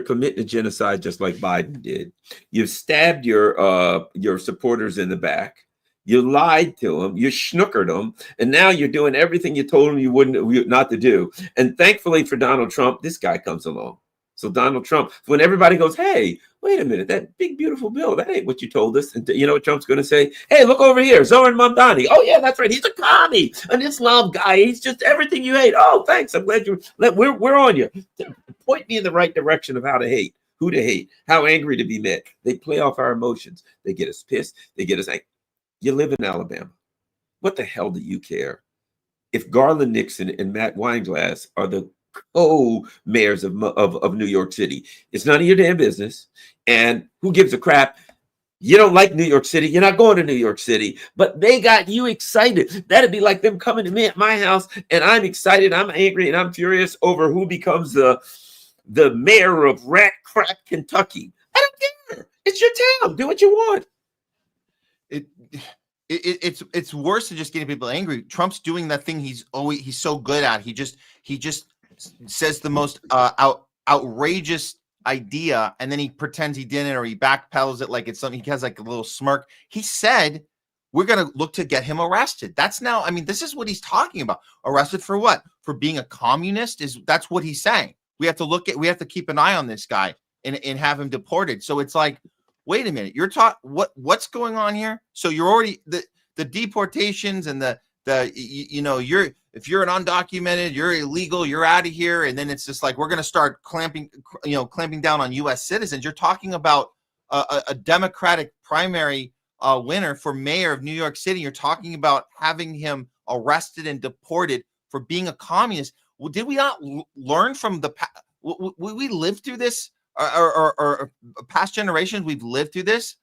committing to genocide just like Biden did. You've stabbed your supporters in the back. You lied to them. You schnookered them, and now you're doing everything you told them you not to do. And thankfully for Donald Trump, this guy comes along. So Donald Trump, when everybody goes, "Hey, wait a minute, that big beautiful bill, that ain't what you told us," and you know what Trump's going to say? "Hey, look over here, Zoran Mamdani. Oh yeah, that's right. He's a commie, an Islam guy. He's just everything you hate. Oh, thanks. I'm glad we're on you. Point me in the right direction of how to hate, who to hate, how angry to be met." They play off our emotions. They get us pissed. They get us angry. You live in Alabama. What the hell do you care if Garland Nixon and Matt Weinglass are the co-mayors of New York City? It's none of your damn business. And who gives a crap? You don't like New York City. You're not going to New York City. But they got you excited. That'd be like them coming to me at my house, and I'm excited, I'm angry, and I'm furious over who becomes the mayor of Rat Crack, Kentucky. I don't care. It's your town. Do what you want. It's worse than just getting people angry. Trump's doing that thing he's so good at. He just says the most outrageous idea, and then he pretends he didn't, or he backpedals it like it's something. He has like a little smirk. He said we're going to look to get him arrested. That's now, I mean, this is what he's talking about. Arrested for what? For being a communist? That's what he's saying. We have to keep an eye on this guy and have him deported. So it's like, wait a minute, what's going on here? So you're already the deportations and if you're an undocumented, you're illegal, you're out of here. And then it's just like, we're going to start clamping down on U.S. citizens. You're talking about a Democratic primary winner for mayor of New York City. You're talking about having him arrested and deported for being a communist. Well, did we not learn from we lived through this? Or past generations, we've lived through this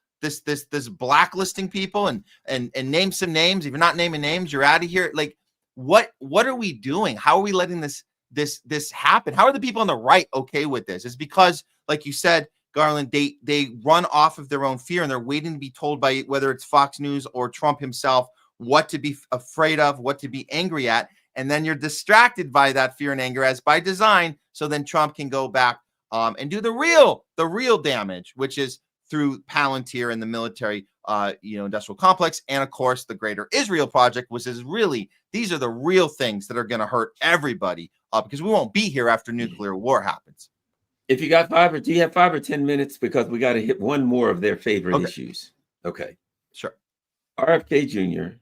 blacklisting people and name some names. If you're not naming names, you're out of here. Like, what are we doing? How are we letting this happen? How are the people on the right okay with this? It's because, like you said, Garland, they run off of their own fear, and they're waiting to be told by whether it's Fox News or Trump himself what to be afraid of, what to be angry at, and then you're distracted by that fear and anger as by design. So then Trump can go back and do the real damage, which is through Palantir and the military, industrial complex, and of course the Greater Israel Project, which is really, these are the real things that are going to hurt everybody, because we won't be here after nuclear war happens. If you got do you have 5 or 10 minutes? Because we got to hit one more of their favorite issues. Okay, sure. RFK Jr.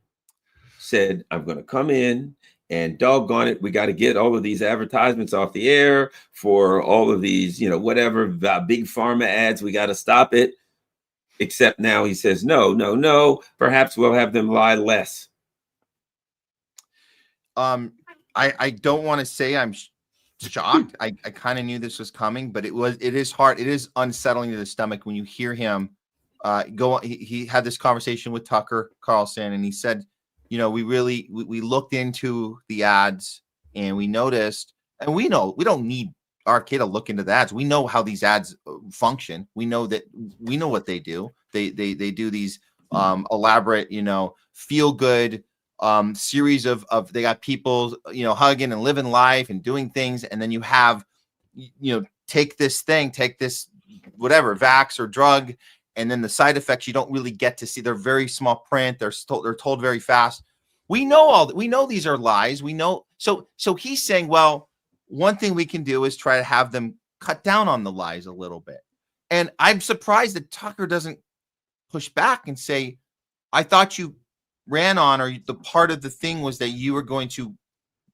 said, "I'm going to come in, and doggone it, we got to get all of these advertisements off the air for all of these, whatever, big pharma ads. We got to stop it." Except now he says, no, perhaps we'll have them lie less. I don't want to say I'm shocked. I kind of knew this was coming, but it is hard. It is unsettling to the stomach when you hear him go. He had this conversation with Tucker Carlson, and he said, we looked into the ads and we noticed, and we know we don't need our kid to look into the ads. We know how these ads function. We know what they do. They do these elaborate, feel good series of they got people, hugging and living life and doing things, and then you have, take this whatever vax or drug, and then the side effects you don't really get to see. They're very small print. They're told very fast. We know these are lies. We know. So he's saying, well, one thing we can do is try to have them cut down on the lies a little bit. And I'm surprised that Tucker doesn't push back and say, I thought you ran on, or the part of the thing was that you were going to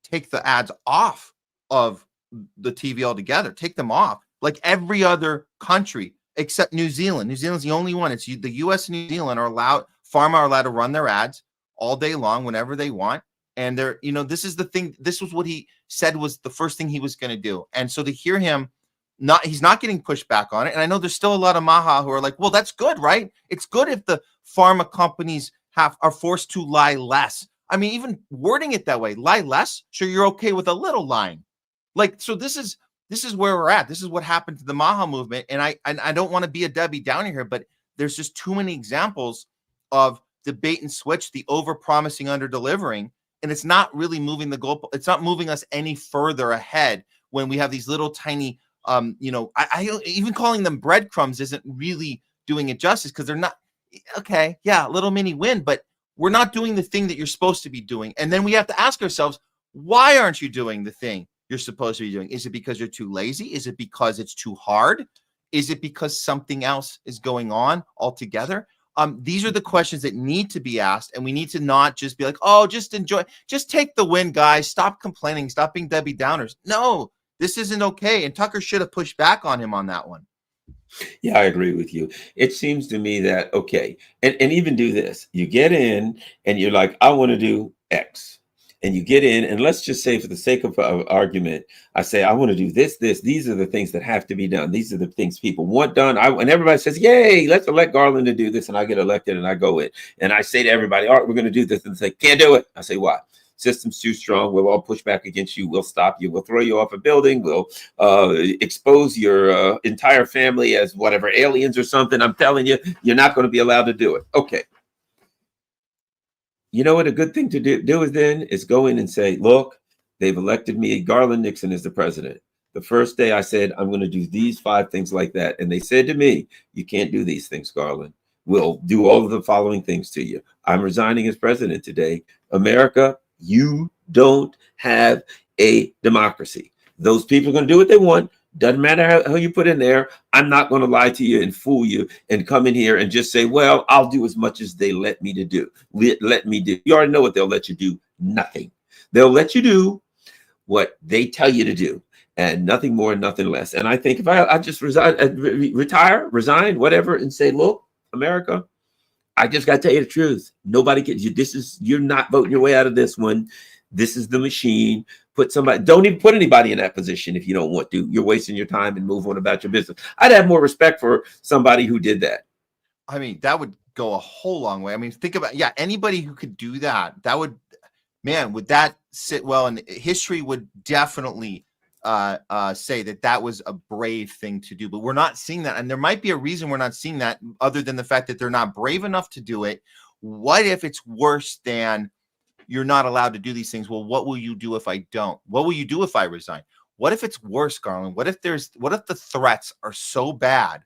take the ads off of the TV altogether, take them off like every other country except New Zealand. New Zealand's the only one. It's the US and New Zealand are allowed to run their ads all day long whenever they want. And they're, this is the thing. This was what he said was the first thing he was going to do. And so to hear him, he's not getting pushed back on it. And I know there's still a lot of Maha who are like, well, that's good, right? It's good if the pharma companies are forced to lie less. I mean, even wording it that way, lie less. Sure, you're okay with a little lying. Like, so this is where we're at. This is what happened to the Maha movement. And I don't want to be a Debbie Downer here, but there's just too many examples of the bait and switch, the over promising, under delivering. And it's not really moving the goal. It's not moving us any further ahead when we have these little tiny, I even calling them breadcrumbs isn't really doing it justice, because they're not, okay, yeah, little mini win, but we're not doing the thing that you're supposed to be doing. And then we have to ask ourselves, why aren't you doing the thing you're supposed to be doing? Is it because you're too lazy? Is it because it's too hard? Is it because something else is going on altogether? These are the questions that need to be asked, and we need to not just be like, oh, just enjoy, just take the win, guys. Stop complaining. Stop being Debbie Downers. No, this isn't okay. And Tucker should have pushed back on him on that one. Yeah, I agree with you. It seems to me that, okay, and even do this. You get in and you're like, I want to do X. And you get in, and let's just say, for the sake of argument, I say, I want to do this. These are the things that have to be done. These are the things people want done. And everybody says, yay, let's elect Garland to do this. And I get elected and I go in. And I say to everybody, all right, we're going to do this. And they say, can't do it. I say, why? System's too strong. We'll all push back against you. We'll stop you. We'll throw you off a building. We'll expose your entire family as whatever, aliens or something. I'm telling you, you're not going to be allowed to do it. Okay. You know what a good thing to do is then is go in and say, look, they've elected me, Garland Nixon, as the president. The first day I said, I'm going to do these 5 things like that. And they said to me, you can't do these things, Garland. We'll do all of the following things to you. I'm resigning as president today. America, you don't have a democracy. Those people are going to do what they want. Doesn't matter how you put in there. I'm not going to lie to you and fool you and come in here and just say, well, I'll do as much as they let me to do. Let me do. You already know what they'll let you do. Nothing. They'll let you do what they tell you to do, and nothing more and nothing less. And I think if I just resign, whatever, and say, look, America, I just got to tell you the truth. Nobody gets you. You're not voting your way out of this one. This is the machine. Don't even put anybody in that position if you don't want to. You're wasting your time, and move on about your business. I'd have more respect for somebody who did that. I mean, that would go a whole long way. I mean, think about, anybody who could do that, would that sit well? And history would definitely say that was a brave thing to do. But we're not seeing that. And there might be a reason we're not seeing that, other than the fact that they're not brave enough to do it. What if it's worse than, you're not allowed to do these things? Well, what will you do if I don't? What will you do if I resign? What if it's worse, Garland? What if the threats are so bad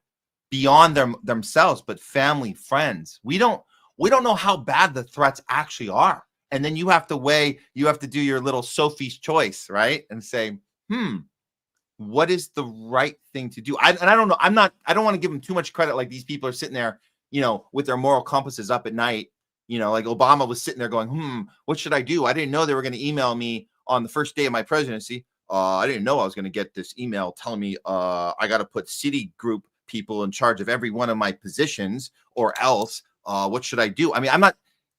beyond themselves, but family, friends? We don't know how bad the threats actually are. And then you have to do your little Sophie's choice, right? And say, what is the right thing to do? I don't know. I don't want to give them too much credit. Like, these people are sitting there, with their moral compasses up at night. Like Obama was sitting there going, what should I do? I didn't know they were going to email me on the first day of my presidency. I didn't know I was going to get this email telling me I got to put Citigroup people in charge of every one of my positions, or else what should I do? I mean, I'm not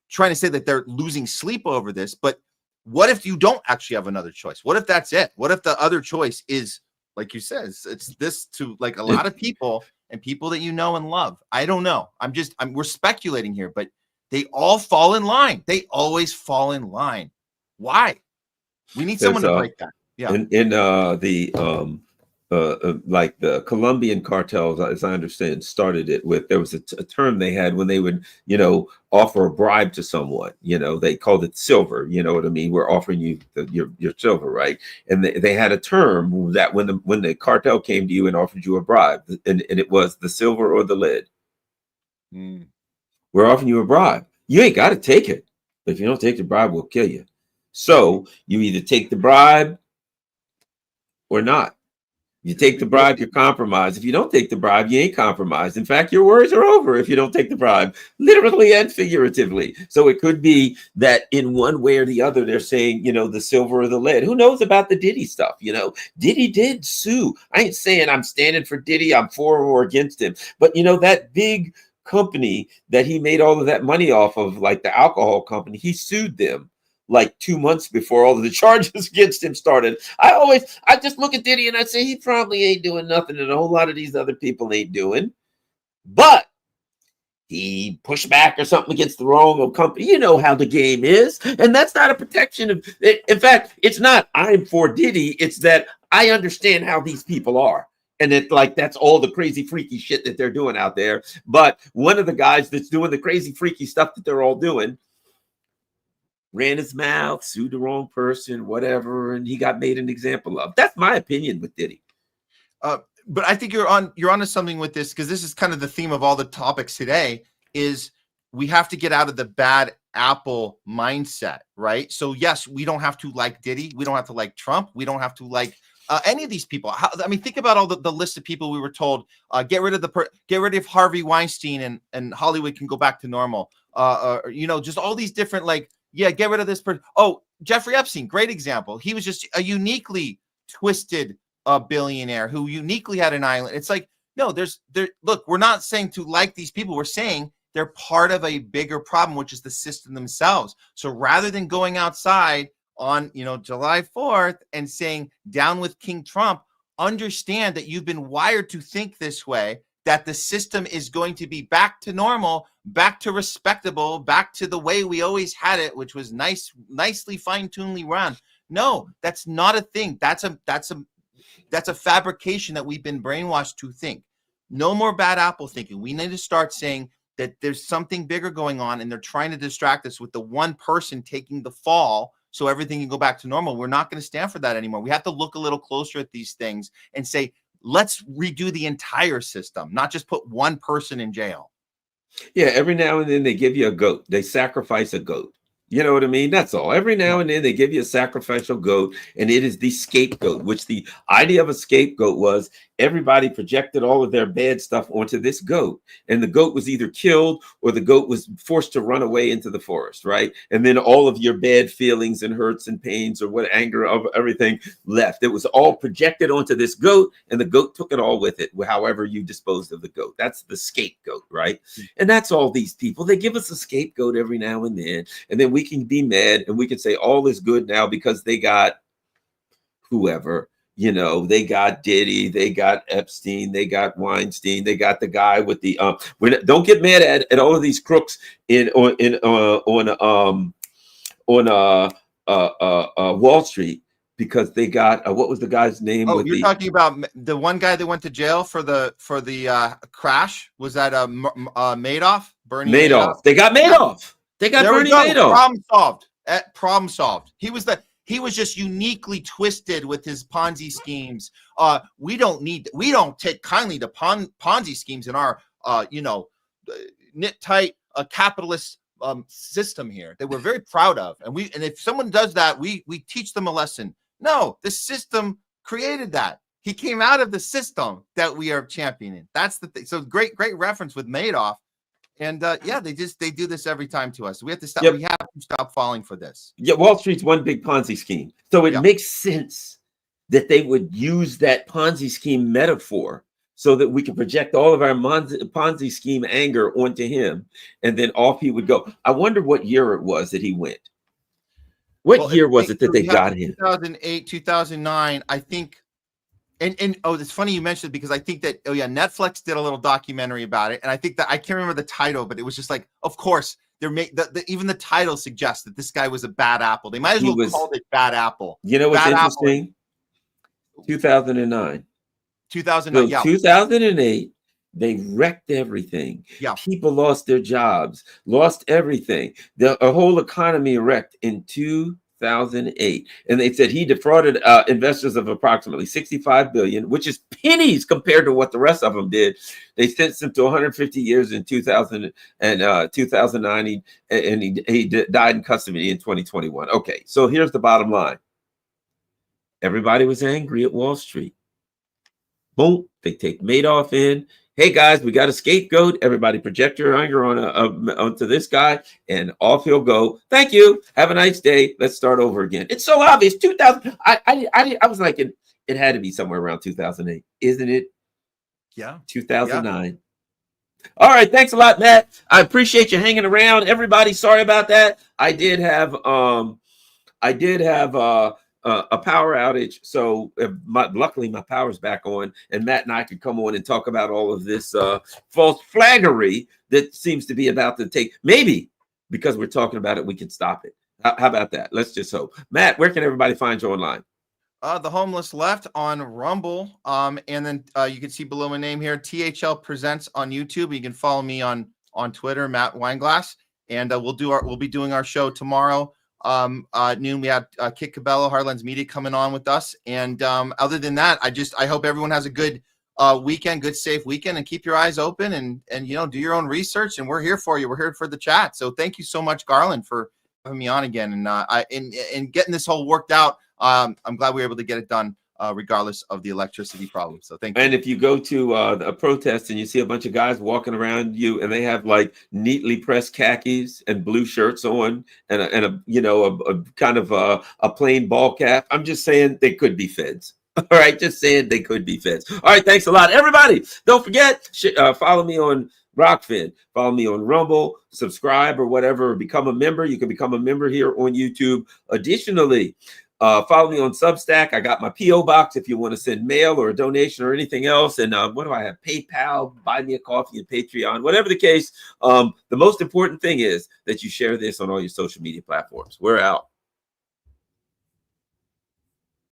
trying to say that they're losing sleep over this, but what if you don't actually have another choice? What if that's it? What if the other choice is, like you said, it's this to like a lot of people and people that you know and love? I don't know. We're speculating here, but They all fall in line. They always fall in line. Why? We need someone to break that. Yeah. In like the Colombian cartels, as I understand, started it with, there was a term they had when they would, offer a bribe to someone. They called it silver. You know what I mean? We're offering you your silver, right? And they had a term that when the cartel came to you and offered you a bribe, and it was the silver or the lead. We're offering you a bribe. You ain't got to take it. But if you don't take the bribe, we'll kill you. So you either take the bribe or not. You take the bribe, you're compromised. If you don't take the bribe, you ain't compromised. In fact, your worries are over if you don't take the bribe, literally and figuratively. So it could be that in one way or the other, they're saying, the silver or the lead. Who knows about the Diddy stuff? Diddy did sue. I ain't saying I'm standing for Diddy, I'm for or against him. But, that big company that he made all of that money off of, like the alcohol company, he sued them like 2 months before all of the charges against him started. I just look at Diddy and I say he probably ain't doing nothing and a whole lot of these other people ain't doing, but he pushed back or something against the wrong company. You know how the game is. And that's not a protection of it. In fact, it's not I'm for Diddy. It's that I understand how these people are. And that's all the crazy, freaky shit that they're doing out there. But one of the guys that's doing the crazy, freaky stuff that they're all doing ran his mouth, sued the wrong person, whatever, and he got made an example of. That's my opinion with Diddy. But I think you're onto something with this, because this is kind of the theme of all the topics today, is we have to get out of the bad apple mindset, right? So yes, we don't have to like Diddy. We don't have to like Trump. We don't have to like any of these people. Think about all the list of people we were told, get rid of Harvey Weinstein and Hollywood can go back to normal. Just all these different get rid of this person. Oh, Jeffrey Epstein, great example. He was just a uniquely twisted billionaire who uniquely had an island. It's like, no, look, we're not saying to like these people. We're saying they're part of a bigger problem, which is the system themselves. So rather than going outside on, July 4th and saying down with King Trump, understand that you've been wired to think this way, that the system is going to be back to normal, back to respectable, back to the way we always had it, which was nicely fine-tunedly run. No, that's not a thing. That's a fabrication that we've been brainwashed to think. No more bad apple thinking. We need to start saying that there's something bigger going on, and they're trying to distract us with the one person taking the fall so everything can go back to normal. We're not going to stand for that anymore. We have to look a little closer at these things and say, let's redo the entire system, not just put one person in jail. Yeah, every now and then they give you a goat. They sacrifice a goat. You know what I mean? That's all. Every now and then they give you a sacrificial goat, and it is the scapegoat, which the idea of a scapegoat was everybody projected all of their bad stuff onto this goat. And the goat was either killed or the goat was forced to run away into the forest, right? And then all of your bad feelings and hurts and pains or what anger of everything left. It was all projected onto this goat, and the goat took it all with it, however you disposed of the goat. That's the scapegoat, right? And that's all these people. They give us a scapegoat every now and then we can be mad and we can say all is good now because they got whoever. They got Diddy, they got Epstein, they got Weinstein, they got the guy with the don't get mad at all of these crooks on Wall Street, because they got what was the guy's name? You're talking about the one guy that went to jail for the crash. Was that Madoff? Bernie Madoff. They got Madoff. They got Bernie Madoff. Problem solved. He was just uniquely twisted with his Ponzi schemes. We don't take kindly to Ponzi schemes in our, knit tight capitalist system here that we're very proud of. And if someone does that, we teach them a lesson. No, the system created that. He came out of the system that we are championing. That's the thing. So great reference with Madoff. And they do this every time to us. We have to stop. Yep. We have to stop falling for this. Yeah, Wall Street's one big Ponzi scheme. So it makes sense that they would use that Ponzi scheme metaphor so that we can project all of our Ponzi scheme anger onto him, and then off he would go. I wonder what year it was that he went. What year was it that they got him? 2008, 2009, I think. And it's funny you mentioned it, because I think that Netflix did a little documentary about it, and I think that I can't remember the title, but it was just like, of course, even the title suggests that this guy was a bad apple. They might as well called it Bad Apple. You know what's bad interesting? Apple. 2009. 2009. So 2008, they wrecked everything. Yeah. People lost their jobs, lost everything. The whole economy wrecked in 2008. And they said he defrauded investors of approximately 65 billion, which is pennies compared to what the rest of them did. They sentenced him to 150 years in 2000 and 2009, and he died in custody in 2021. Okay, so here's the bottom line. Everybody was angry at Wall Street. Boom, they take Madoff in. Hey guys, we got a scapegoat. Everybody project your anger onto this guy, and off he'll go. Thank you. Have a nice day. Let's start over again. It's so obvious. 2000. I was like, it had to be somewhere around 2008, isn't it? Yeah. 2009. Yeah. All right. Thanks a lot, Matt. I appreciate you hanging around. Everybody, sorry about that. I did have a power outage, so luckily my power's back on, and Matt and I could come on and talk about all of this false flaggery that seems to be about to take. Maybe because we're talking about it, we can stop it. How about that? Let's just hope. Matt, where can everybody find you online? The Homeless Left on Rumble, and then you can see below my name here, THL Presents on YouTube. You can follow me on Twitter, Matt Weinglass, and we'll be doing our show tomorrow. Noon. We have Kit Cabello, Heartlands Media, coming on with us. And other than that, I hope everyone has a good weekend, good safe weekend, and keep your eyes open and do your own research. And we're here for you. We're here for the chat. So thank you so much, Garland, for having me on again and getting this whole worked out. I'm glad we were able to get it done. Regardless of the electricity problem. So thank you. And if you go to a protest and you see a bunch of guys walking around you and they have like neatly pressed khakis and blue shirts on and a kind of a plain ball cap, I'm just saying they could be feds. All right, just saying they could be feds. All right, thanks a lot, everybody. Don't forget, follow me on Rockfin, follow me on Rumble, subscribe or whatever, or become a member. You can become a member here on YouTube. Additionally, follow me on Substack. I got my P.O. box if you want to send mail or a donation or anything else. And what do I have? PayPal, Buy Me a Coffee, and Patreon. Whatever the case, the most important thing is that you share this on all your social media platforms. We're out.